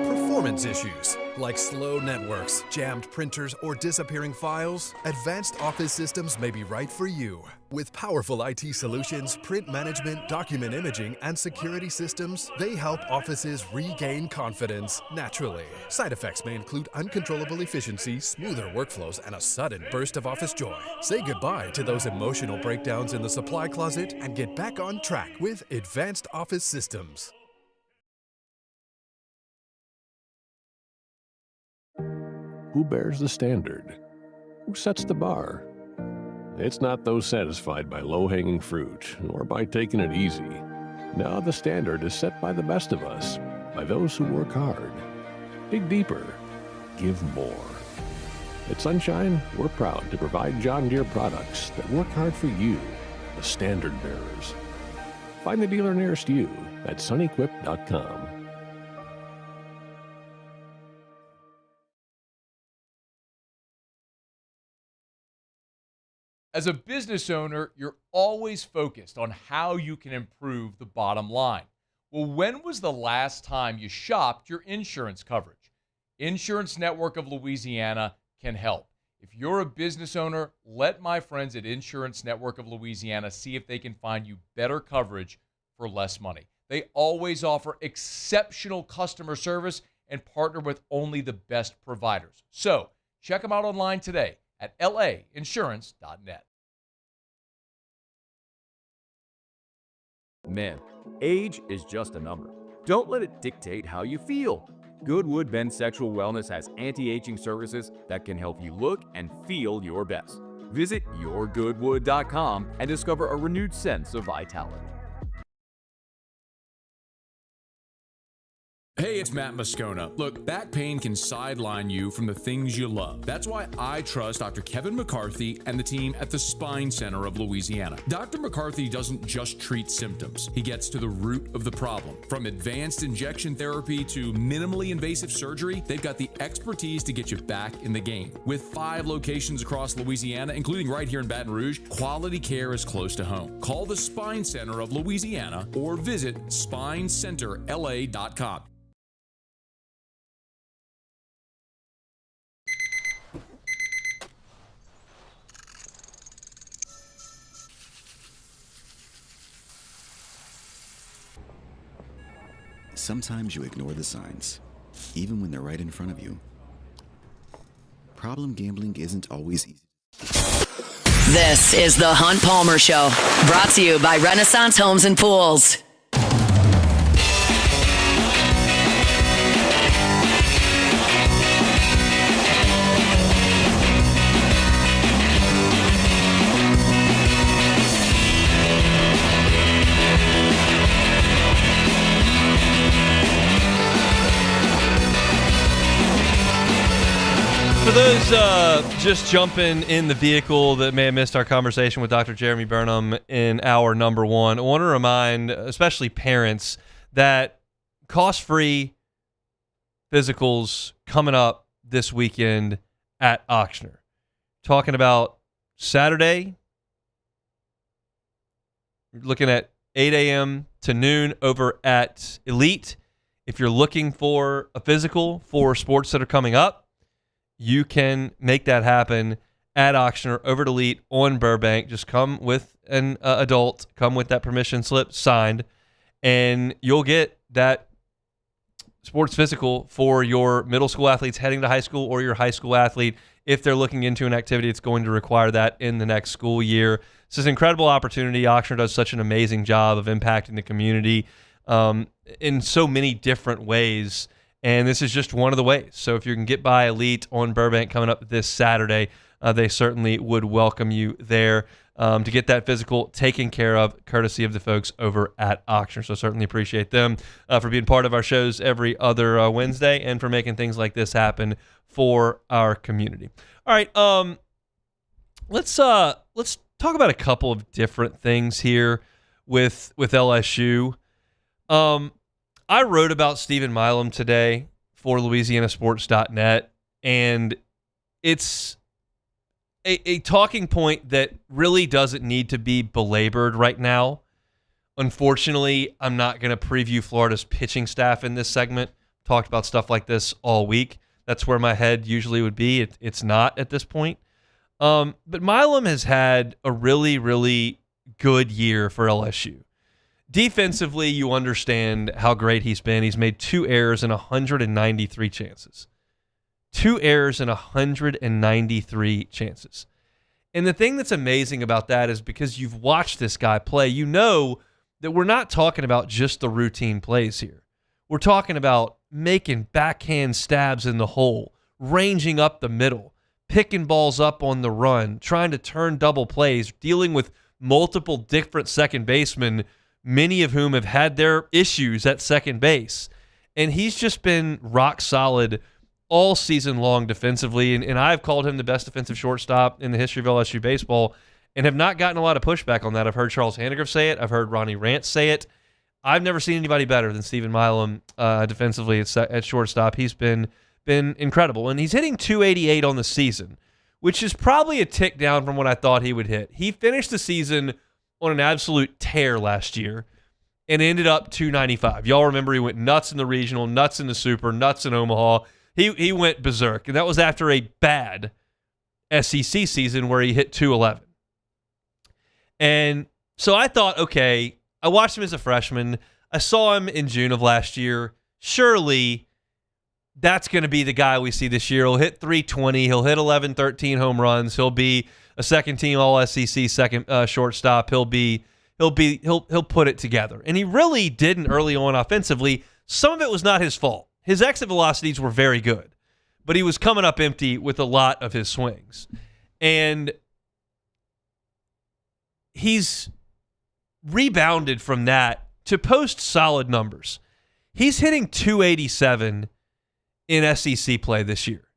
performance issues like slow networks, jammed printers, or disappearing files, Advanced Office Systems may be right for you. With powerful IT solutions, print management, document imaging, and security systems, they help offices regain confidence naturally. Side effects may include uncontrollable efficiency, smoother workflows, and a sudden burst of office joy. Say goodbye to those emotional breakdowns in the supply closet and get back on track with Advanced Office Systems. Who bears the standard? Who sets the bar? It's not those satisfied by low-hanging fruit or by taking it easy. No, the standard is set by the best of us, by those who work hard. Dig deeper. Give more. At Sunshine, we're proud to provide John Deere products that work hard for you, the standard bearers. Find the dealer nearest you at sunequip.com. As a business owner, you're always focused on how you can improve the bottom line. Well, when was the last time you shopped your insurance coverage? Insurance Network of Louisiana can help. If you're a business owner, let my friends at Insurance Network of Louisiana see if they can find you better coverage for less money. They always offer exceptional customer service and partner with only the best providers. So check them out online today at lainsurance.net. Man, age is just a number. Don't let it dictate how you feel. Goodwood Men's Sexual Wellness has anti-aging services that can help you look and feel your best. Visit yourgoodwood.com and discover a renewed sense of vitality. Hey, it's Matt Moscona. Look, back pain can sideline you from the things you love. That's why I trust Dr. Kevin McCarthy and the team at the Spine Center of Louisiana. Dr. McCarthy doesn't just treat symptoms. He gets to the root of the problem. From advanced injection therapy to minimally invasive surgery, they've got the expertise to get you back in the game. With 5 locations across Louisiana, including right here in Baton Rouge, quality care is close to home. Call the Spine Center of Louisiana or visit spinecenterla.com. Sometimes you ignore the signs, even when they're right in front of you. Problem gambling isn't always easy. This is the Hunt Palmer Show, brought to you by Renaissance Homes and Pools. For those just jumping in the vehicle that may have missed our conversation with Dr. Jeremy Burnham in hour number 1, I want to remind, especially parents, that cost-free physicals coming up this weekend at Ochsner. Talking about Saturday, looking at 8 a.m. to noon over at Elite. If you're looking for a physical for sports that are coming up, you can make that happen at Auctioner over to Elite on Burbank. Just come with an adult, come with that permission slip signed, and you'll get that sports physical for your middle school athletes heading to high school or your high school athlete if they're looking into an activity that's going to require that in the next school year. This is an incredible opportunity. Auctioner does such an amazing job of impacting the community in so many different ways, and this is just one of the ways. So if you can get by Elite on Burbank coming up this Saturday, they certainly would welcome you there to get that physical taken care of, courtesy of the folks over at Auctioner. So certainly appreciate them for being part of our shows every other Wednesday and for making things like this happen for our community. All right, let's talk about a couple of different things here with LSU. I wrote about Stephen Milam today for LouisianaSports.net, and it's a talking point that really doesn't need to be belabored right now. Unfortunately, I'm not going to preview Florida's pitching staff in this segment. Talked about stuff like this all week. That's where my head usually would be. It's not at this point. But Milam has had a really, really good year for LSU. Defensively, you understand how great he's been. He's made 2 errors in 193 chances. 2 errors in 193 chances. And the thing that's amazing about that is because you've watched this guy play, you know that we're not talking about just the routine plays here. We're talking about making backhand stabs in the hole, ranging up the middle, picking balls up on the run, trying to turn double plays, dealing with multiple different second basemen, many of whom have had their issues at second base. And he's just been rock solid all season long defensively, and I've called him the best defensive shortstop in the history of LSU baseball and have not gotten a lot of pushback on that. I've heard Charles Handegraaff say it. I've heard Ronnie Rance say it. I've never seen anybody better than Stephen Milam defensively at shortstop. He's been incredible, and he's hitting 288 on the season, which is probably a tick down from what I thought he would hit. He finished the season on an absolute tear last year and ended up 295. Y'all remember he went nuts in the regional, nuts in the super, nuts in Omaha. He went berserk, and that was after a bad SEC season where he hit 211. And so I thought, okay, I watched him as a freshman. I saw him in June of last year. Surely that's going to be the guy we see this year. He'll hit 320. He'll hit 11, 13 home runs. He'll be a second-team All-SEC second shortstop. He'll put it together. And he really didn't early on offensively. Some of it was not his fault. His exit velocities were very good, but he was coming up empty with a lot of his swings. And he's rebounded from that to post solid numbers. He's hitting 287 in SEC play this year.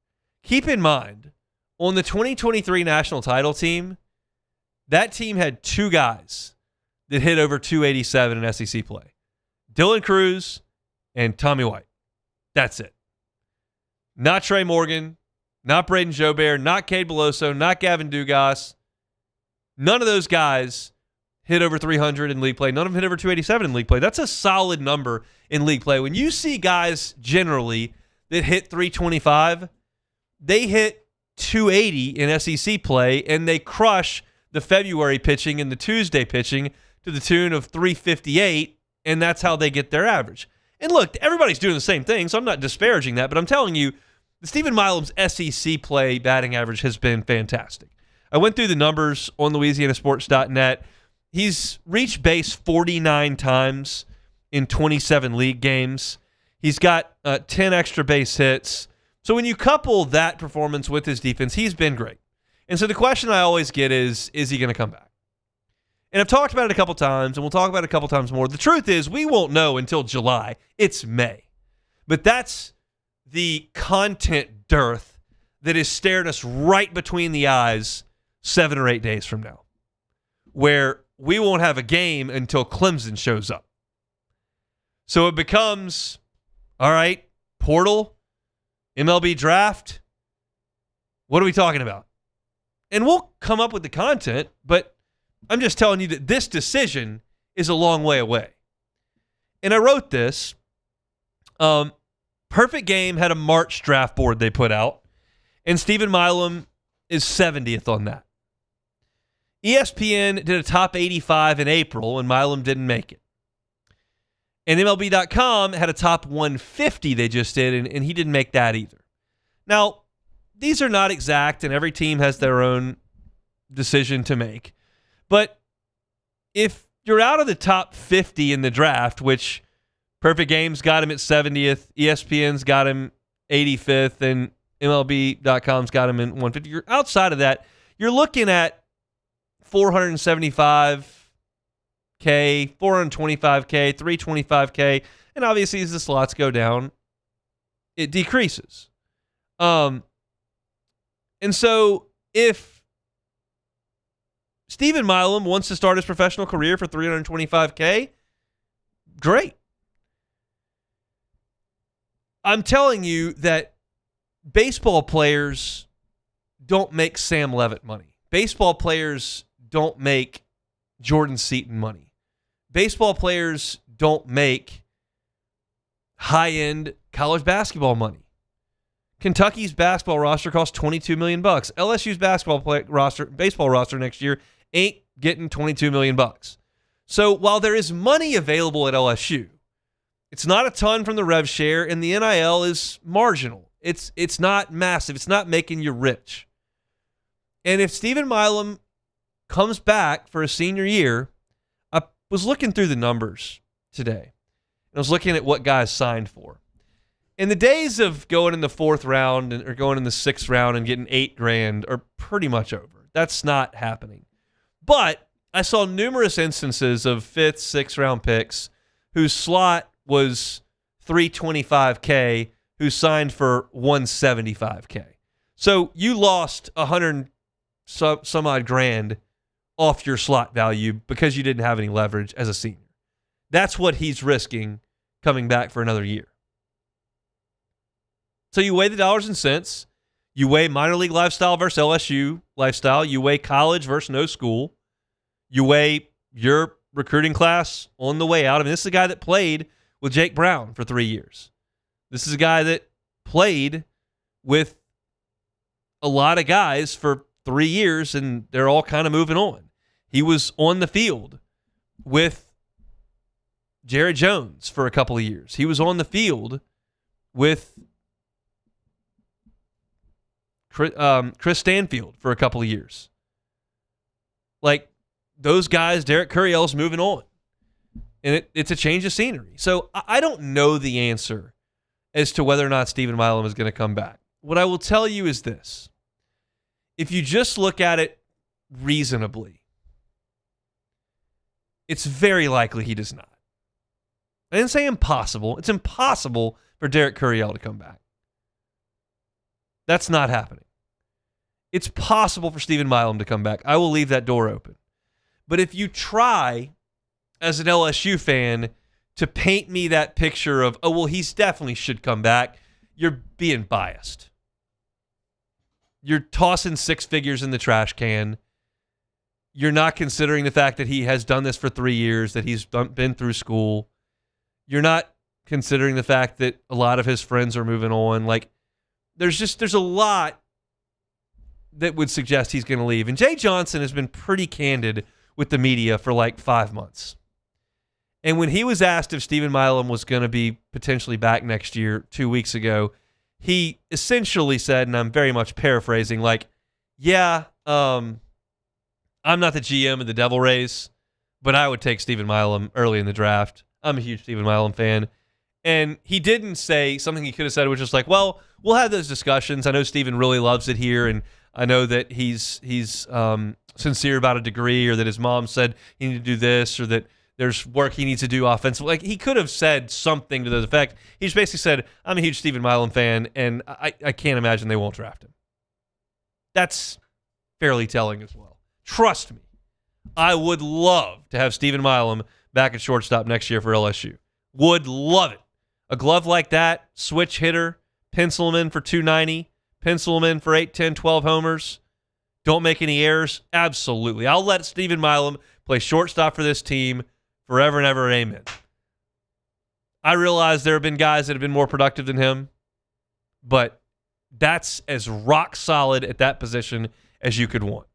Keep in mind, on the 2023 national title team, that team had 2 guys that hit over 287 in SEC play. Dylan Cruz and Tommy White. That's it. Not Trey Morgan, not Braden Jobert, not Cade Beloso, not Gavin Dugas. None of those guys hit over 300 in league play. None of them hit over 287 in league play. That's a solid number in league play. When you see guys generally that hit 325, they hit 280 in SEC play, and they crush the February pitching and the Tuesday pitching to the tune of 358, and that's how they get their average. And look, everybody's doing the same thing, so I'm not disparaging that, but I'm telling you, Stephen Milam's SEC play batting average has been fantastic. I went through the numbers on LouisianaSports.net. He's reached base 49 times in 27 league games. He's got 10 extra base hits. So when you couple that performance with his defense, he's been great. And so the question I always get is he going to come back? And I've talked about it a couple times, and we'll talk about it a couple times more. The truth is, we won't know until July. It's May. But that's the content dearth that is staring us right between the eyes 7 or 8 days from now, where we won't have a game until Clemson shows up. So it becomes, all right, portal, MLB draft, what are we talking about? And we'll come up with the content, but I'm just telling you that this decision is a long way away. And I wrote this. Perfect Game had a March draft board they put out. And Stephen Milam is 70th on that. ESPN did a top 85 in April, and Milam didn't make it. And MLB.com had a top 150 they just did, and he didn't make that either. Now, these are not exact, and every team has their own decision to make. But if you're out of the top 50 in the draft, which Perfect Games got him at 70th, ESPN's got him 85th, and MLB.com's got him in 150. You're outside of that, you're looking at 475K, 425K, 325K, and obviously as the slots go down, it decreases. And so if Stephen Milam wants to start his professional career for 325K, great. I'm telling you that baseball players don't make Sam Levitt money. Baseball players don't make Jordan Seaton money. Baseball players don't make high-end college basketball money. Kentucky's basketball roster costs $22 million. LSU's baseball roster next year ain't getting $22 million. So while there is money available at LSU, it's not a ton from the rev share, and the NIL is marginal. It's not massive. It's not making you rich. And if Stephen Milam comes back for a senior year, I was looking through the numbers today. I was looking at what guys signed for. And the days of going in the fourth round or going in the sixth round and getting $8,000 are pretty much over. That's not happening. But I saw numerous instances of fifth, sixth round picks whose slot was $325K, who signed for $175K. So you lost $100 some odd grand off your slot value because you didn't have any leverage as a senior. That's what he's risking coming back for another year. So you weigh the dollars and cents. You weigh minor league lifestyle versus LSU lifestyle. You weigh college versus no school. You weigh your recruiting class on the way out. I mean, this is a guy that played with Jake Brown for 3 years. This is a guy that played with a lot of guys for 3 years, and they're all kind of moving on. He was on the field with Jared Jones for a couple of years. He was on the field with Chris Stanfield for a couple of years. Like, those guys, Derek Curiel's moving on. And it's a change of scenery. So I don't know the answer as to whether or not Stephen Milam is going to come back. What I will tell you is this. If you just look at it reasonably, it's very likely he does not. I didn't say impossible. It's impossible for Derek Curiel to come back. That's not happening. It's possible for Stephen Milam to come back. I will leave that door open. But if you try, as an LSU fan, to paint me that picture of, oh, well, he's definitely should come back, you're being biased. You're tossing six figures in the trash can. You're not considering the fact that he has done this for 3 years, that he's been through school. You're not considering the fact that a lot of his friends are moving on. Like, there's a lot that would suggest he's going to leave. And Jay Johnson has been pretty candid with the media for like 5 months. And when he was asked if Stephen Milam was going to be potentially back next year 2 weeks ago, he essentially said, and I'm very much paraphrasing, like, yeah, I'm not the GM of the Devil Rays, but I would take Stephen Milam early in the draft. I'm a huge Stephen Milam fan. And he didn't say something he could have said, which is like, well, we'll have those discussions. I know Stephen really loves it here, and I know that he's sincere about a degree, or that his mom said he needed to do this, or that there's work he needs to do offensively. Like, he could have said something to the effect. He just basically said, I'm a huge Stephen Milam fan, and I can't imagine they won't draft him. That's fairly telling as well. Trust me, I would love to have Stephen Milam back at shortstop next year for LSU. Would love it. A glove like that, switch hitter, pencil him in for 290, pencil him in for 8, 10, 12 homers. Don't make any errors. Absolutely. I'll let Stephen Milam play shortstop for this team forever and ever. Amen. I realize there have been guys that have been more productive than him, but That's as rock solid at that position as you could want.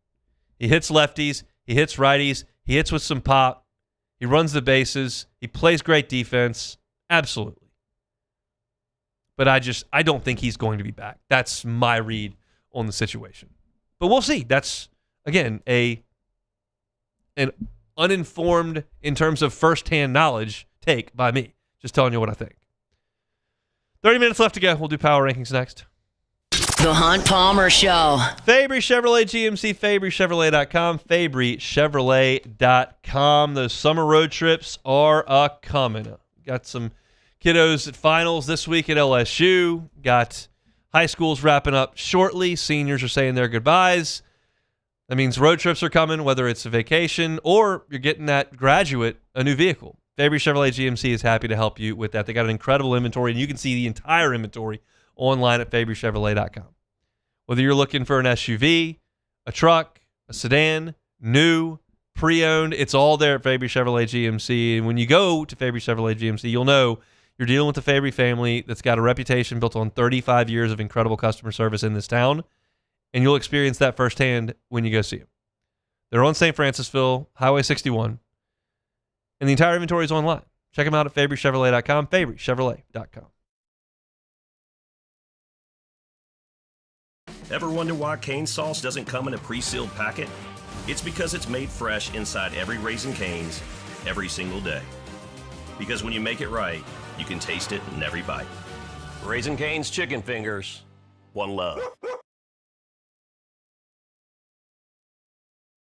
He hits lefties. He hits righties. He hits with some pop. He runs the bases. He plays great defense. Absolutely. But I don't think he's going to be back. That's my read on the situation. But we'll see. That's, again, an uninformed, in terms of firsthand knowledge, take by me. Just telling you what I think. 30 minutes left to go. We'll do power rankings next. The Hunt Palmer Show. Fabry Chevrolet GMC, FabryChevrolet.com, FabryChevrolet.com. Those summer road trips are a-coming. Got some kiddos at finals this week at LSU. Got high schools wrapping up shortly. Seniors are saying their goodbyes. That means road trips are coming, whether it's a vacation or you're getting that graduate a new vehicle. Fabry Chevrolet GMC is happy to help you with that. They got an incredible inventory, and you can see the entire inventory online at FabryChevrolet.com. Whether you're looking for an SUV, a truck, a sedan, new, pre-owned, it's all there at Fabry Chevrolet GMC. And when you go to Fabry Chevrolet GMC, you'll know you're dealing with the Fabry family that's got a reputation built on 35 years of incredible customer service in this town. And you'll experience that firsthand when you go see them. They're on St. Francisville, Highway 61. And the entire inventory is online. Check them out at FabryChevrolet.com, FabryChevrolet.com. Ever wonder why cane sauce doesn't come in a pre-sealed packet? It's because it's made fresh inside every Raising Cane's every single day. Because when you make it right, you can taste it in every bite. Raising Cane's chicken fingers. One love.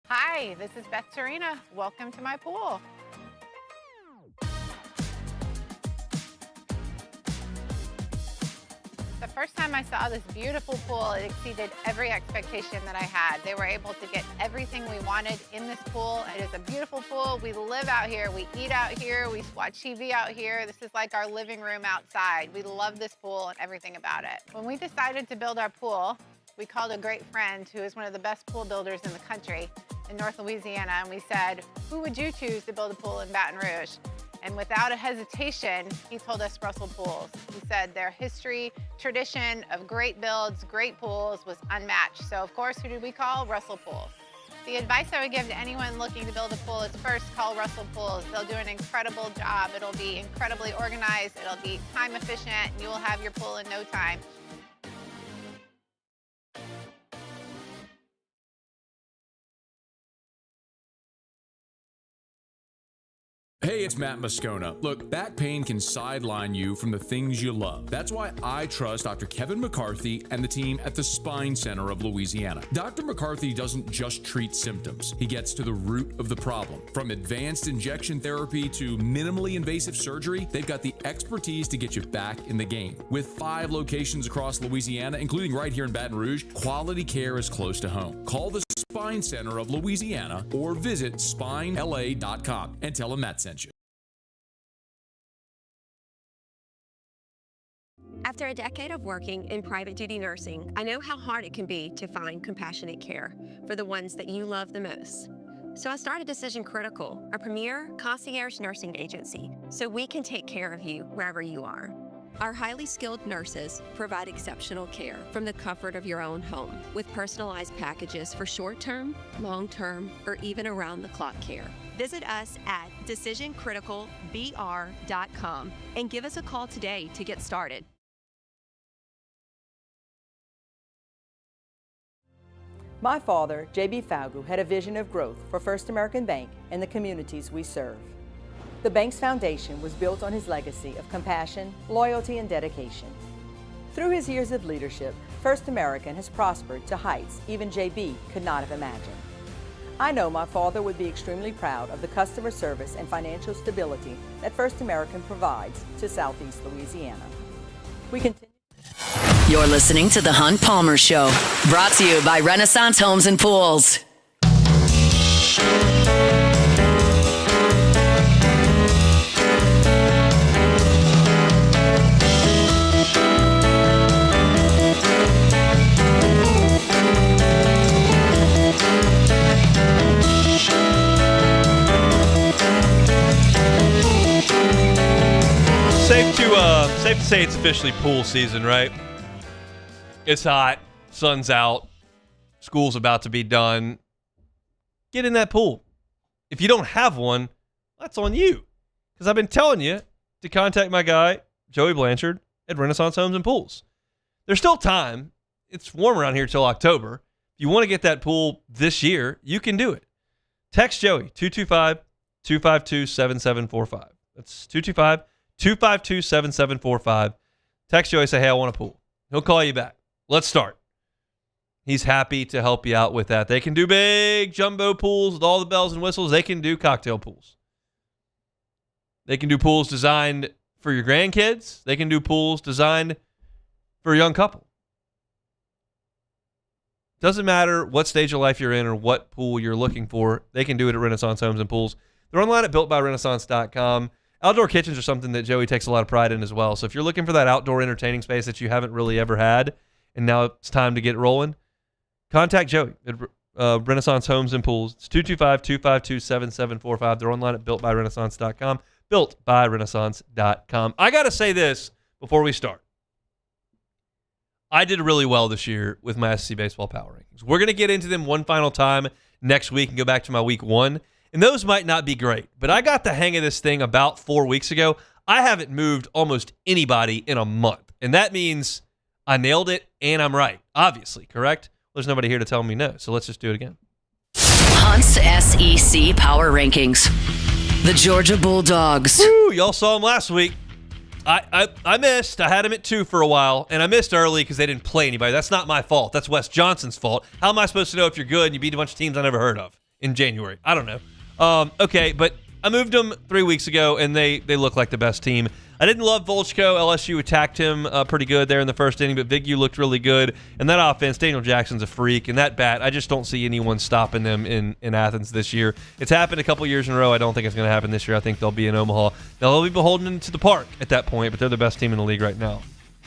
Hi, this is Beth Serena. Welcome to my pool. The first time I saw this beautiful pool, it exceeded every expectation that I had. They were able to get everything we wanted in this pool. It is a beautiful pool. We live out here. We eat out here. We watch TV out here. This is like our living room outside. We love this pool and everything about it. When we decided to build our pool, we called a great friend who is one of the best pool builders in the country in North Louisiana, and we said, who would you choose to build a pool in Baton Rouge? And without a hesitation, he told us Russell Pools. He said their history, tradition of great builds, great pools was unmatched. So of course, who did we call? Russell Pools. The advice I would give to anyone looking to build a pool is first call Russell Pools. They'll do an incredible job. It'll be incredibly organized. It'll be time efficient, and you will have your pool in no time. Hey, it's Matt Moscona. Look, back pain can sideline you from the things you love. That's why I trust Dr. Kevin McCarthy and the team at the Spine Center of Louisiana. Dr. McCarthy doesn't just treat symptoms. He gets to the root of the problem. From advanced injection therapy to minimally invasive surgery, they've got the expertise to get you back in the game. With 5 locations across Louisiana, including right here in Baton Rouge, quality care is close to home. Call the Spine Center of Louisiana or visit spinela.com and tell them Matt sent you. After a decade of working in private duty nursing, I know how hard it can be to find compassionate care for the ones that you love the most. So I started Decision Critical, a premier concierge nursing agency, so we can take care of you wherever you are. Our highly skilled nurses provide exceptional care from the comfort of your own home with personalized packages for short-term, long-term, or even around-the-clock care. Visit us at decisioncriticalbr.com and give us a call today to get started. My father, J.B. Falgu, had a vision of growth for First American Bank and the communities we serve. The bank's foundation was built on his legacy of compassion, loyalty, and dedication. Through his years of leadership, First American has prospered to heights even J.B. could not have imagined. I know my father would be extremely proud of the customer service and financial stability that First American provides to Southeast Louisiana. We continue. You're listening to The Hunt Palmer Show, brought to you by Renaissance Homes and Pools. Safe to say it's officially pool season, right? It's hot. Sun's out. School's about to be done. Get in that pool. If you don't have one, that's on you. Because I've been telling you to contact my guy, Joey Blanchard, at Renaissance Homes and Pools. There's still time. It's warm around here till October. If you want to get that pool this year, you can do it. Text Joey, 225-252-7745. That's 225-252-7745. Text Joey, say, hey, I want a pool. He'll call you back. Let's start. He's happy to help you out with that. They can do big jumbo pools with all the bells and whistles. They can do cocktail pools. They can do pools designed for your grandkids. They can do pools designed for a young couple. Doesn't matter what stage of life you're in or what pool you're looking for. They can do it at Renaissance Homes and Pools. They're online at builtbyrenaissance.com. Outdoor kitchens are something that Joey takes a lot of pride in as well. So if you're looking for that outdoor entertaining space that you haven't really ever had, and now it's time to get rolling, contact Joey at Renaissance Homes and Pools. It's 225-252-7745. They're online at builtbyrenaissance.com. Builtbyrenaissance.com. I got to say this before we start. I did really well this year with my SEC Baseball Power Rankings. We're going to get into them one final time next week and go back to my week one. And those might not be great, but I got the hang of this thing about 4 weeks ago. I haven't moved almost anybody in a month. And that means I nailed it and I'm right. Obviously, correct? There's nobody here to tell me no, so let's just do it again. Hunt's SEC Power Rankings. The Georgia Bulldogs. Woo, y'all saw them last week. I missed. I had him at 2 for a while, and I missed early because they didn't play anybody. That's not my fault. That's Wes Johnson's fault. How am I supposed to know if you're good and you beat a bunch of teams I never heard of in January? I don't know. Okay, but I moved them 3 weeks ago, and they look like the best team. I didn't love Volchko. LSU attacked him pretty good there in the first inning, but Vigneault looked really good. And that offense, Daniel Jackson's a freak. And that bat, I just don't see anyone stopping them in Athens this year. It's happened a couple years in a row. I don't think it's going to happen this year. I think they'll be in Omaha. They'll be beholden to the park at that point, but they're the best team in the league right now.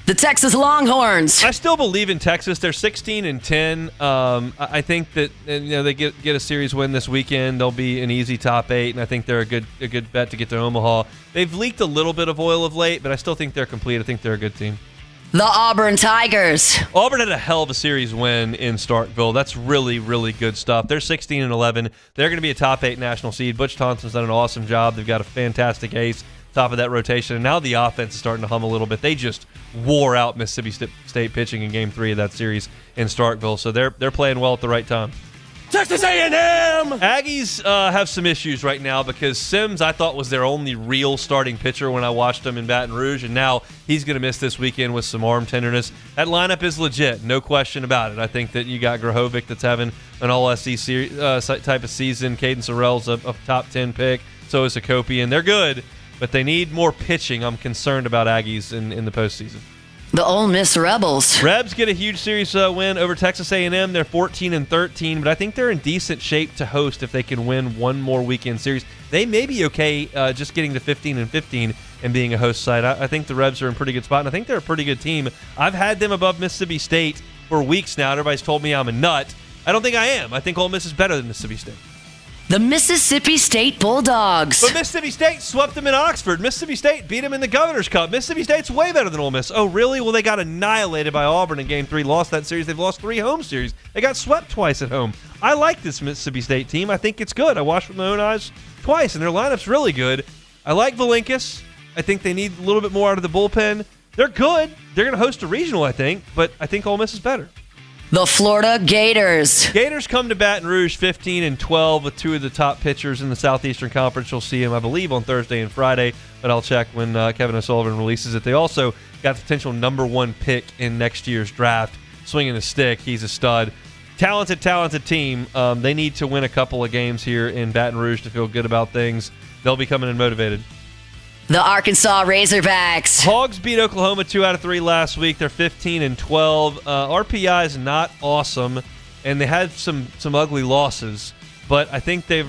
The Texas Longhorns. I still believe in Texas. They're 16-10. I think that they get a series win this weekend. They'll be an easy top 8, and I think they're a good bet to get to Omaha. They've leaked a little bit of oil of late, but I still think they're complete. I think they're a good team. The Auburn Tigers. Auburn had a hell of a series win in Starkville. That's really, really good stuff. They're 16-11. They're going to be a top 8 national seed. Butch Thompson's done an awesome job. They've got a fantastic ace top of that rotation, and now the offense is starting to hum a little bit. They just wore out Mississippi State pitching in Game 3 of that series in Starkville, so they're playing well at the right time. Texas A&M! Aggies have some issues right now because Sims, I thought, was their only real starting pitcher when I watched him in Baton Rouge, and now he's going to miss this weekend with some arm tenderness. That lineup is legit, no question about it. I think that you got Grahovic that's having an all-SEC type of season. Caden Sorrell's a top 10 pick, so is Hakopian. They're good, but they need more pitching. I'm concerned about Aggies in the postseason. The Ole Miss Rebels. Rebs get a huge series win over Texas A&M. They're 14-13, but I think they're in decent shape to host if they can win one more weekend series. They may be okay just getting to 15-15 and being a host side. I think the Rebs are in a pretty good spot, and I think they're a pretty good team. I've had them above Mississippi State for weeks now. Everybody's told me I'm a nut. I don't think I am. I think Ole Miss is better than Mississippi State. The Mississippi State Bulldogs. But Mississippi State swept them in Oxford. Mississippi State beat them in the Governor's Cup. Mississippi State's way better than Ole Miss. Oh, really? Well, they got annihilated by Auburn in Game 3, lost that series. They've lost 3 home series. They got swept twice at home. I like this Mississippi State team. I think it's good. I watched with my own eyes twice, and their lineup's really good. I like Valinkas. I think they need a little bit more out of the bullpen. They're good. They're going to host a regional, I think, but I think Ole Miss is better. The Florida Gators. Gators come to Baton Rouge 15-12 with 2 of the top pitchers in the Southeastern Conference. You'll see them, I believe, on Thursday and Friday, but I'll check when Kevin O'Sullivan releases it. They also got the potential #1 pick in next year's draft. Swinging the stick, he's a stud. Talented team. They need to win a couple of games here in Baton Rouge to feel good about things. They'll be coming in motivated. The Arkansas Razorbacks. Hogs beat Oklahoma 2 out of 3 last week. They're 15-12. RPI is not awesome, and they had some ugly losses, but I think they're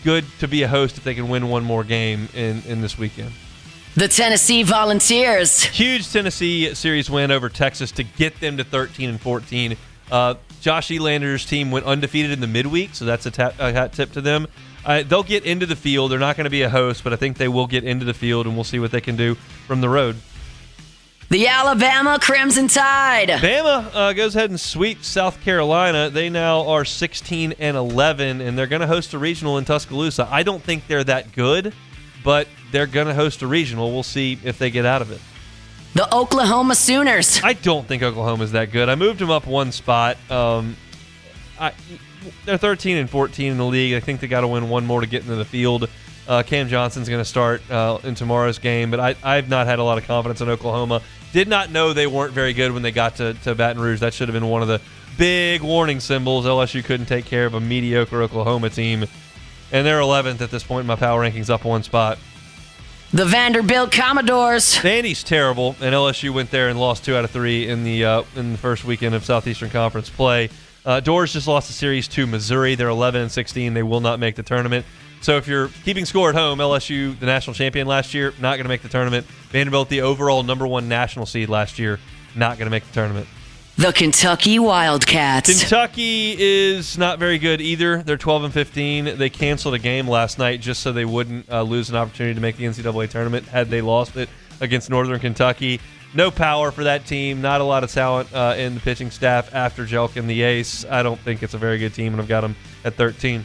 good to be a host if they can win one more game in this weekend. The Tennessee Volunteers. Huge Tennessee series win over Texas to get them to 13-14. Josh Elander's team went undefeated in the midweek, so that's a hat tip to them. They'll get into the field. They're not going to be a host, but I think they will get into the field, and we'll see what they can do from the road. The Alabama Crimson Tide. Bama goes ahead and sweeps South Carolina. They now are 16-11, and they're going to host a regional in Tuscaloosa. I don't think they're that good, but they're going to host a regional. We'll see if they get out of it. The Oklahoma Sooners. I don't think Oklahoma's that good. I moved them up one spot. They're 13-14 in the league. I think they got to win one more to get into the field. Cam Johnson's going to start in tomorrow's game, but I've not had a lot of confidence in Oklahoma. Did not know they weren't very good when they got to Baton Rouge. That should have been one of the big warning symbols. LSU couldn't take care of a mediocre Oklahoma team, and they're 11th at this point in my power rankings, up one spot. The Vanderbilt Commodores. Vandy's terrible, and LSU went there and lost 2 out of 3 in the first weekend of Southeastern Conference play. Doors just lost the series to Missouri. They're 11-16. They will not make the tournament. So if you're keeping score at home, LSU, the national champion last year, not going to make the tournament. Vanderbilt, the overall number 1 national seed last year, not going to make the tournament. The Kentucky Wildcats. Kentucky is not very good either. They're 12-15. They canceled a game last night just so they wouldn't lose an opportunity to make the NCAA tournament had they lost it against Northern Kentucky. No power for that team. Not a lot of talent in the pitching staff after Jelk and the ace. I don't think it's a very good team, and I've got them at 13.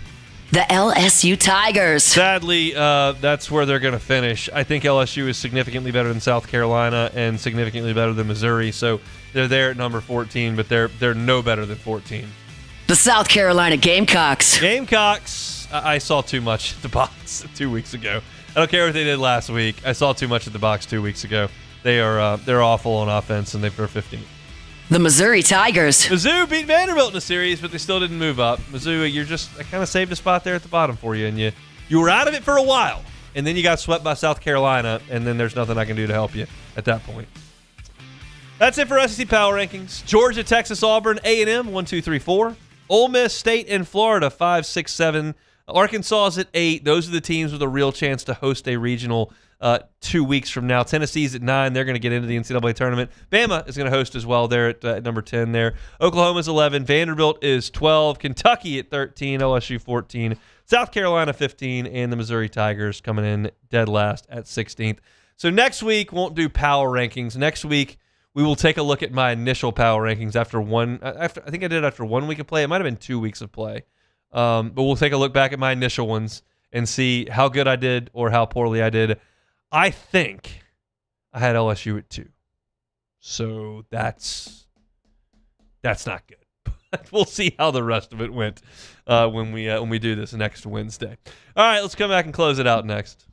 The LSU Tigers. Sadly, that's where they're going to finish. I think LSU is significantly better than South Carolina and significantly better than Missouri, so they're there at number 14, but they're no better than 14. The South Carolina Gamecocks. Gamecocks, I saw too much at the box 2 weeks ago. I don't care what they did last week. I saw too much at the box 2 weeks ago. They're awful on offense, and they're 15. The Missouri Tigers. Mizzou beat Vanderbilt in the series, but they still didn't move up. Mizzou, I kind of saved a spot there at the bottom for you, and you were out of it for a while, and then you got swept by South Carolina, and then there's nothing I can do to help you at that point. That's it for SEC Power Rankings. Georgia, Texas, Auburn, A&M, 1, 2, 3, 4. Ole Miss, State, and Florida, 5, 6, 7. Arkansas is at 8. Those are the teams with a real chance to host a regional 2 weeks from now. Tennessee's at 9. They're going to get into the NCAA tournament. Bama is going to host as well. They're at number 10 there. Oklahoma's 11. Vanderbilt is 12. Kentucky at 13. LSU 14. South Carolina 15. And the Missouri Tigers coming in dead last at 16th. So next week, won't do power rankings. Next week, we will take a look at my initial power rankings after I think I did after 1 week of play. It might have been 2 weeks of play. But we'll take a look back at my initial ones and see how good I did or how poorly I did. I think I had LSU at 2. So that's not good. But we'll see how the rest of it went when we do this next Wednesday. All right, let's come back and close it out next.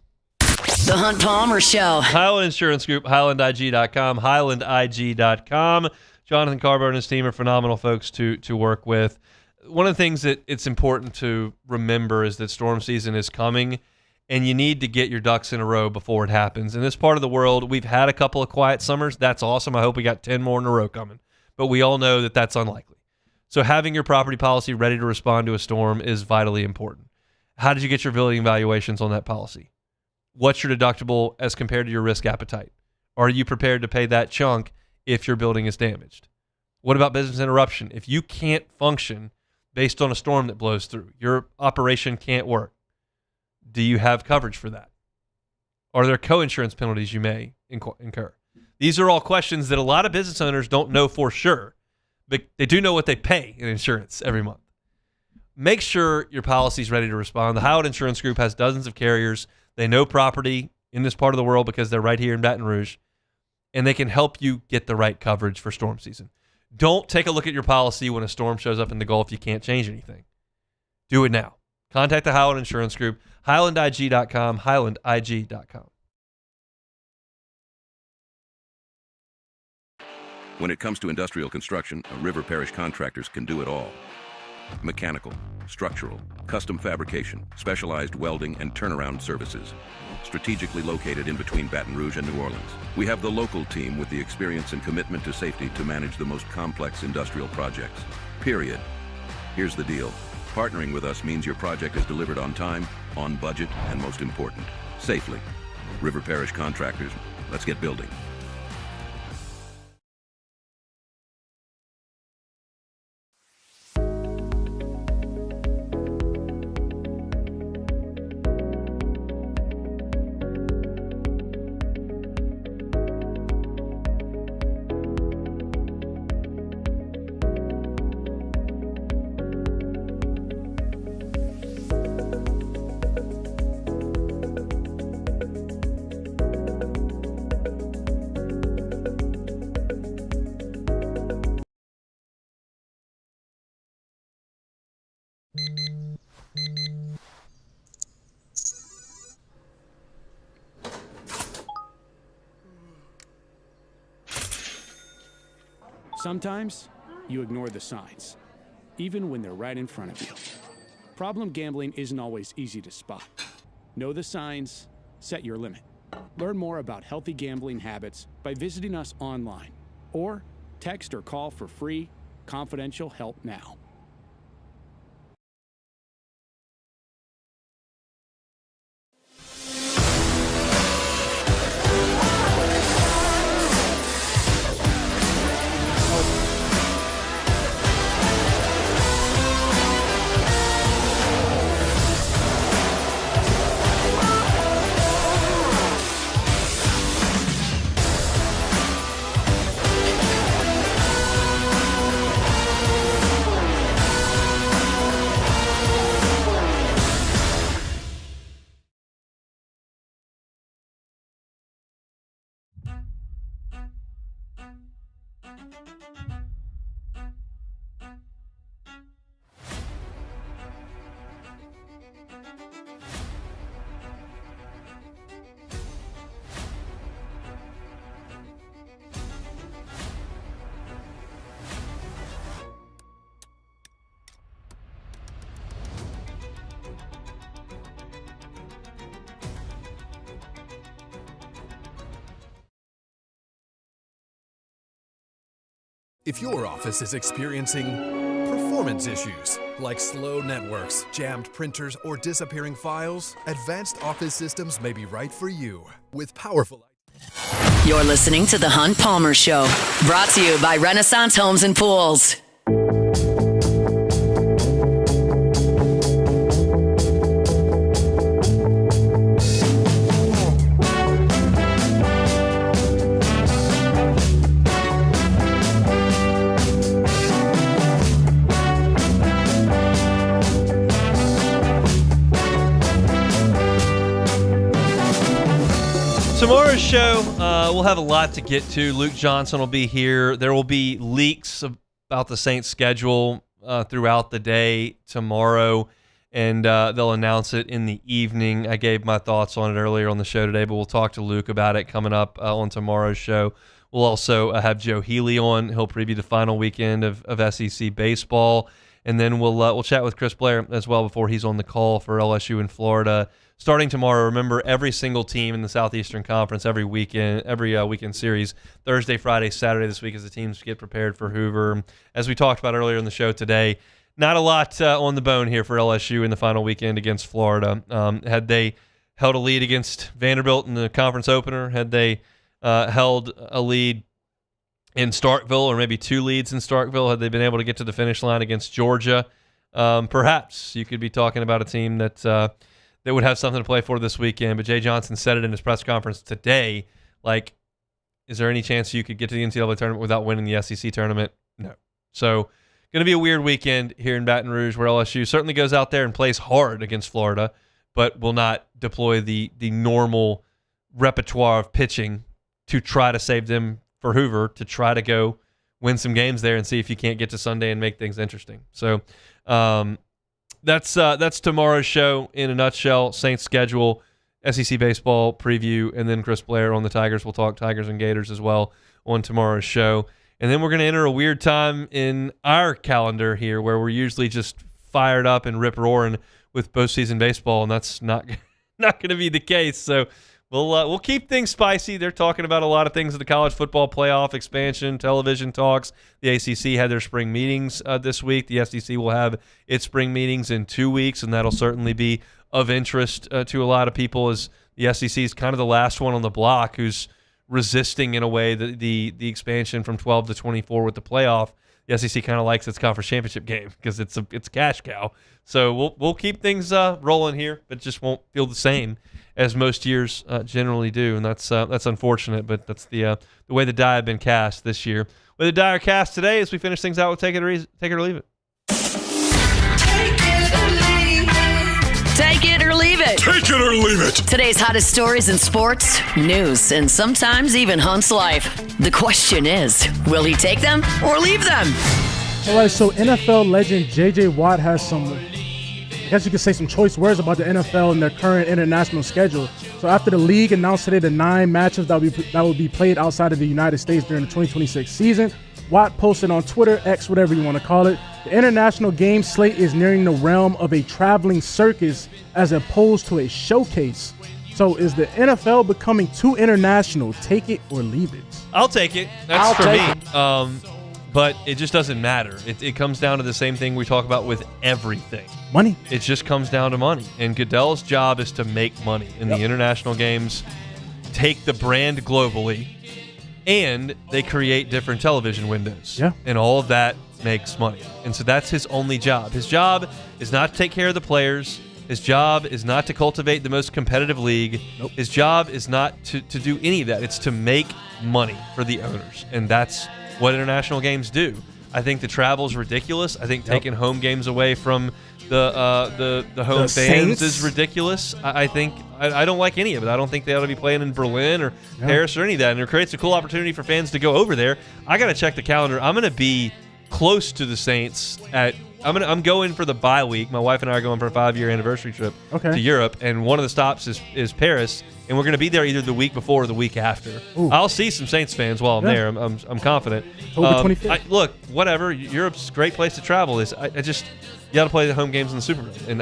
The Hunt Palmer Show. Highland Insurance Group, HighlandIG.com, HighlandIG.com. Jonathan Carbo and his team are phenomenal folks to work with. One of the things that it's important to remember is that storm season is coming, and you need to get your ducks in a row before it happens. In this part of the world, we've had a couple of quiet summers. That's awesome. I hope we got 10 more in a row coming. But we all know that that's unlikely. So having your property policy ready to respond to a storm is vitally important. How did you get your building valuations on that policy? What's your deductible as compared to your risk appetite? Are you prepared to pay that chunk if your building is damaged? What about business interruption? If you can't function based on a storm that blows through, your operation can't work, do you have coverage for that? Are there co-insurance penalties you may incur? These are all questions that a lot of business owners don't know for sure, but they do know what they pay in insurance every month. Make sure your policy is ready to respond. The Howard Insurance Group has dozens of carriers. They know property in this part of the world because they're right here in Baton Rouge, and they can help you get the right coverage for storm season. Don't take a look at your policy when a storm shows up in the Gulf. You can't change anything. Do it now. Contact the Howland Insurance Group, HighlandIG.com, HighlandIG.com. When it comes to industrial construction, River Parish Contractors can do it all. Mechanical, structural, custom fabrication, specialized welding, and turnaround services. Strategically located in between Baton Rouge and New Orleans, we have the local team with the experience and commitment to safety to manage the most complex industrial projects. Period. Here's the deal. Partnering with us means your project is delivered on time, on budget, and most important, safely. River Parish Contractors, let's get building. Sometimes you ignore the signs, even when they're right in front of you. Problem gambling isn't always easy to spot. Know the signs, set your limit. Learn more about healthy gambling habits by visiting us online or text or call for free, confidential help now. If your office is experiencing performance issues like slow networks, jammed printers, or disappearing files, Advanced Office Systems may be right for you. With powerful... You're listening to The Hunt Palmer Show, brought to you by Renaissance Homes and Pools. Tomorrow's show, we'll have a lot to get to. Luke Johnson will be here. There will be leaks about the Saints' schedule throughout the day tomorrow, and they'll announce it in the evening. I gave my thoughts on it earlier on the show today, but we'll talk to Luke about it coming up on tomorrow's show. We'll also have Joe Healy on. He'll preview the final weekend of SEC baseball, and then we'll chat with Chris Blair as well before he's on the call for LSU in Florida. Starting tomorrow, remember, every single team in the Southeastern Conference, every weekend series, Thursday, Friday, Saturday this week as the teams get prepared for Hoover. As we talked about earlier in the show today, not a lot on the bone here for LSU in the final weekend against Florida. Had they held a lead against Vanderbilt in the conference opener, had they held a lead in Starkville or maybe two leads in Starkville, had they been able to get to the finish line against Georgia, perhaps you could be talking about a team that would have something to play for this weekend. But Jay Johnson said it in his press conference today, like, is there any chance you could get to the NCAA tournament without winning the SEC tournament? No. So going to be a weird weekend here in Baton Rouge where LSU certainly goes out there and plays hard against Florida, but will not deploy the normal repertoire of pitching to try to save them for Hoover, to try to go win some games there and see if you can't get to Sunday and make things interesting. So that's tomorrow's show in a nutshell. Saints schedule, SEC baseball preview, and then Chris Blair on the Tigers. We'll talk Tigers and Gators as well on tomorrow's show. And then we're going to enter a weird time in our calendar here where we're usually just fired up and rip-roaring with postseason baseball, and that's not going to be the case. So we'll keep things spicy. They're talking about a lot of things in the college football playoff expansion, television talks. The ACC had their spring meetings this week. The SEC will have its spring meetings in 2 weeks, and that'll certainly be of interest to a lot of people, as the SEC is kind of the last one on the block who's resisting in a way the expansion from 12 to 24 with the playoff. The SEC kind of likes its conference championship game because it's a cash cow. So we'll keep things rolling here, but just won't feel the same as most years generally do, and that's unfortunate. But that's the way the die have been cast this year. The way the die are cast today, as we finish things out with take it or leave it. Take it or leave it. Take it or leave it. Today's hottest stories in sports, news, and sometimes even Hunt's life. The question is, will he take them or leave them? All right, so NFL legend J.J. Watt has some guess you could say, some choice words about the NFL and their current international schedule. So after the league announced today the 9 matches that will be played outside of the United States during the 2026 season, Watt posted on Twitter, X, whatever you want to call it, the international game slate is nearing the realm of a traveling circus as opposed to a showcase. So is the NFL becoming too international? Take it or leave it. I'll take it. That's for me. But it just doesn't matter. It comes down to the same thing we talk about with everything. Money. It just comes down to money. And Goodell's job is to make money. And the international games take the brand globally, and they create different television windows. Yeah. And all of that makes money. And so that's his only job. His job is not to take care of the players. His job is not to cultivate the most competitive league. Nope. His job is not to do any of that. It's to make money for the owners. And that's what international games do. I think the travel's ridiculous. I think taking home games away from the home fans Saints is ridiculous. I think I don't like any of it. I don't think they ought to be playing in Berlin or Paris or any of that. And it creates a cool opportunity for fans to go over there. I got to check the calendar. I'm going to be close to the Saints I'm going for the bye week. My wife and I are going for a 5-year anniversary trip to Europe, and one of the stops is Paris, and we're going to be there either the week before or the week after. Ooh. I'll see some Saints fans while I'm there. I'm confident. October 25th. Look, whatever. Europe's a great place to travel. I just you got to play the home games in the Super Bowl, and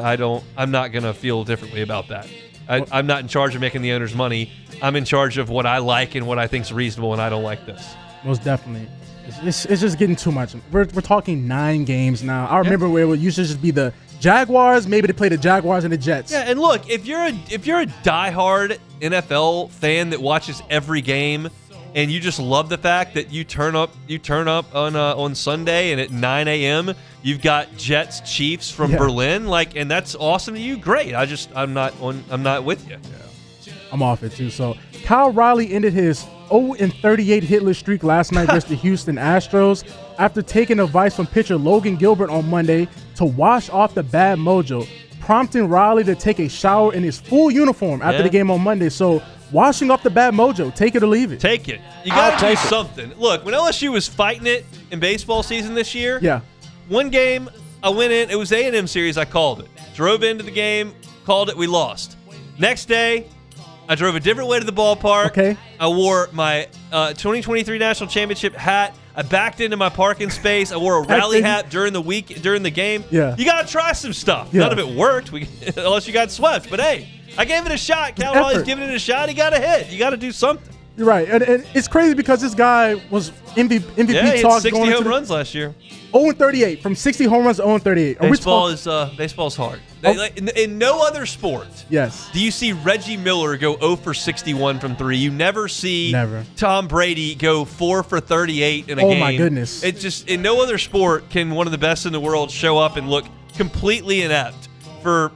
I'm not going to feel differently about that. I'm not in charge of making the owners money. I'm in charge of what I like and what I think is reasonable, and I don't like this. Most definitely. It's just getting too much. We're talking 9 games now. I remember where it used to just be the Jaguars. Maybe they play the Jaguars and the Jets. Yeah, and look, if you're a diehard NFL fan that watches every game, and you just love the fact that you turn up on Sunday, and at 9 a.m. you've got Jets Chiefs from Berlin, and that's awesome to you. Great. I'm not with you. Yeah. I'm off it too. So Kyle Riley ended his 0-38 hitless streak last night versus the Houston Astros after taking advice from pitcher Logan Gilbert on Monday to wash off the bad mojo, prompting Riley to take a shower in his full uniform after the game on Monday. So washing off the bad mojo, take it or leave it. Take it. You got to do something. Look, when LSU was fighting it in baseball season this year, one game I went in, it was the A&M series, I called it. Drove into the game, called it, we lost. Next day, I drove a different way to the ballpark. Okay. I wore my 2023 National Championship hat. I backed into my parking space. I wore a rally hat during the game. Yeah. You got to try some stuff. Yeah. None of it worked unless you got swept. But, hey, I gave it a shot. Cal Raleigh's giving it a shot. He got a hit. You got to do something. You're right. And it's crazy because this guy was MVP yeah, he talks had 60 going home runs last year. 0-38. From 60 home runs to 0-38. Baseball's hard. In no other sport do you see Reggie Miller go 0 for 61 from 3. You never see Tom Brady go 4 for 38 in a game. Oh, my goodness. It's just in no other sport can one of the best in the world show up and look completely inept for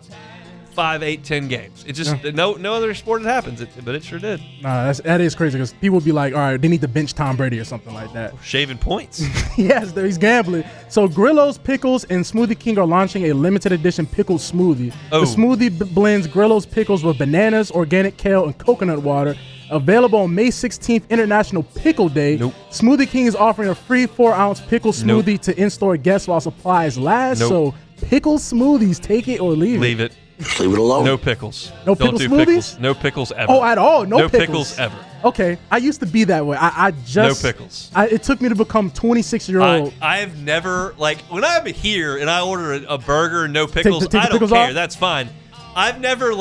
5, 8, 10 games. It's just no other sport it happens, but it sure did. Nah, that is crazy because people be like, all right, they need to bench Tom Brady or something like that. Shaving points. Yes, he's gambling. So Grillo's Pickles and Smoothie King are launching a limited edition pickle smoothie. The smoothie blends Grillo's pickles with bananas, organic kale, and coconut water. Available on May 16th, International Pickle Day. Smoothie King is offering a free 4-ounce pickle smoothie to in-store guests while supplies last. So pickle smoothies, take it or leave it. Leave it. Leave it alone. No pickles. No Don't pickle do smoothies? pickles. No pickles ever. Oh, at all? No pickles ever. Okay. I used to be that way. I just... No pickles. It took me to become 26-year-old. I've never, when I'm here and I order a burger and no pickles, take the I don't pickles care. off? That's fine. I've never,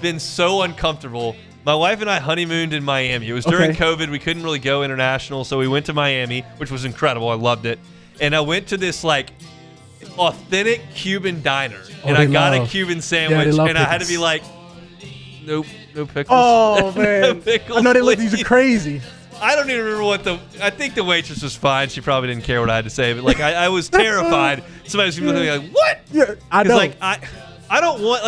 been so uncomfortable. My wife and I honeymooned in Miami. It was during COVID. We couldn't really go international, so we went to Miami, which was incredible. I loved it. And I went to this, authentic Cuban diner, and I got a Cuban sandwich, and I had to be like, nope, no pickles. Oh, man. No pickles, I know they look, these are crazy. I don't even remember I think the waitress was fine. She probably didn't care what I had to say, but I was terrified. Somebody was going to be like, what? Yeah, I know. I don't want,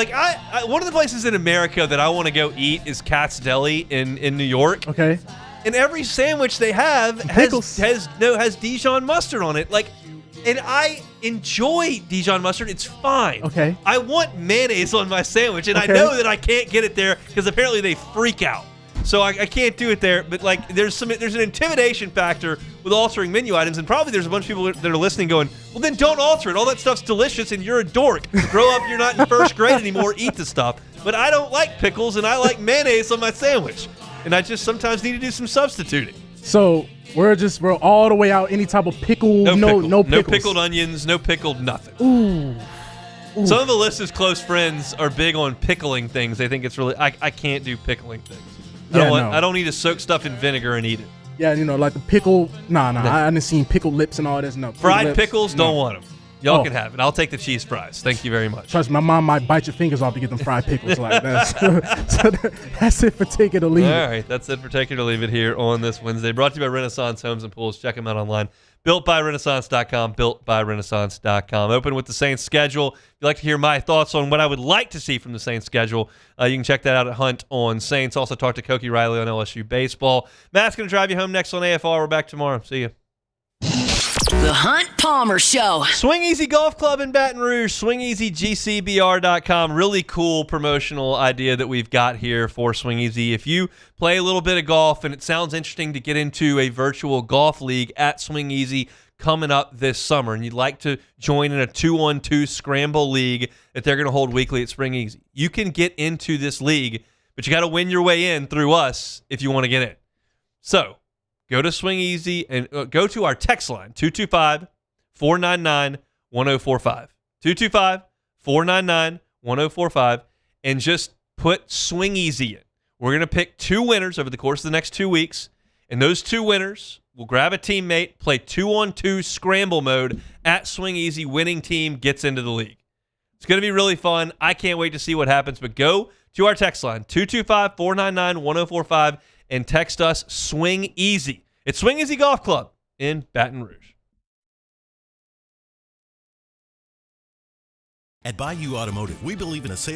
one of the places in America that I want to go eat is Katz Deli in New York. Okay. And every sandwich they have has Dijon mustard on it. And I enjoy Dijon mustard. It's fine. Okay. I want mayonnaise on my sandwich, and I know that I can't get it there because apparently they freak out. So I can't do it there. But like, there's an intimidation factor with altering menu items, and probably there's a bunch of people that are listening going, well, then don't alter it. All that stuff's delicious, and you're a dork. Grow up, you're not in first grade anymore. Eat the stuff. But I don't like pickles, and I like mayonnaise on my sandwich, and I just sometimes need to do some substituting. So we're all the way out. Any type of pickle, no pickles. No pickled onions, no pickled nothing. Ooh. Some of the list's close friends are big on pickling things. They think it's really. I can't do pickling things. I don't need to soak stuff in vinegar and eat it. Yeah, like the pickle. Nah. I haven't seen pickled lips and all this. No. Fried pickles, don't want them. Y'all can have it. I'll take the cheese fries. Thank you very much. Trust me, my mom might bite your fingers off to get them fried pickles like that. So that's it for Take It or Leave It. All right, that's it for Take It or Leave It here on this Wednesday. Brought to you by Renaissance Homes and Pools. Check them out online. BuiltByRenaissance.com, BuiltByRenaissance.com. Open with the Saints schedule. If you'd like to hear my thoughts on what I would like to see from the Saints schedule, you can check that out at Hunt on Saints. Also talk to Koki Riley on LSU baseball. Matt's going to drive you home next on AFR. We're back tomorrow. See you. The Hunt Palmer Show. Swing Easy Golf Club in Baton Rouge, swingeasygcbr.com. Really cool promotional idea that we've got here for Swing Easy. If you play a little bit of golf and it sounds interesting to get into a virtual golf league at Swing Easy coming up this summer, and you'd like to join in a 2-on-2 scramble league that they're going to hold weekly at Swing Easy, you can get into this league, but you got to win your way in through us if you want to get in. So, go to Swing Easy and go to our text line, 225-499-1045. 225-499-1045, and just put Swing Easy in. We're going to pick 2 winners over the course of the next 2 weeks, and those 2 winners will grab a teammate, play 2-on-2 scramble mode at Swing Easy. Winning team gets into the league. It's going to be really fun. I can't wait to see what happens, but go to our text line, 225-499-1045, and text us Swing Easy. It's Swing Easy Golf Club in Baton Rouge. At Bayou Automotive, we believe in a sales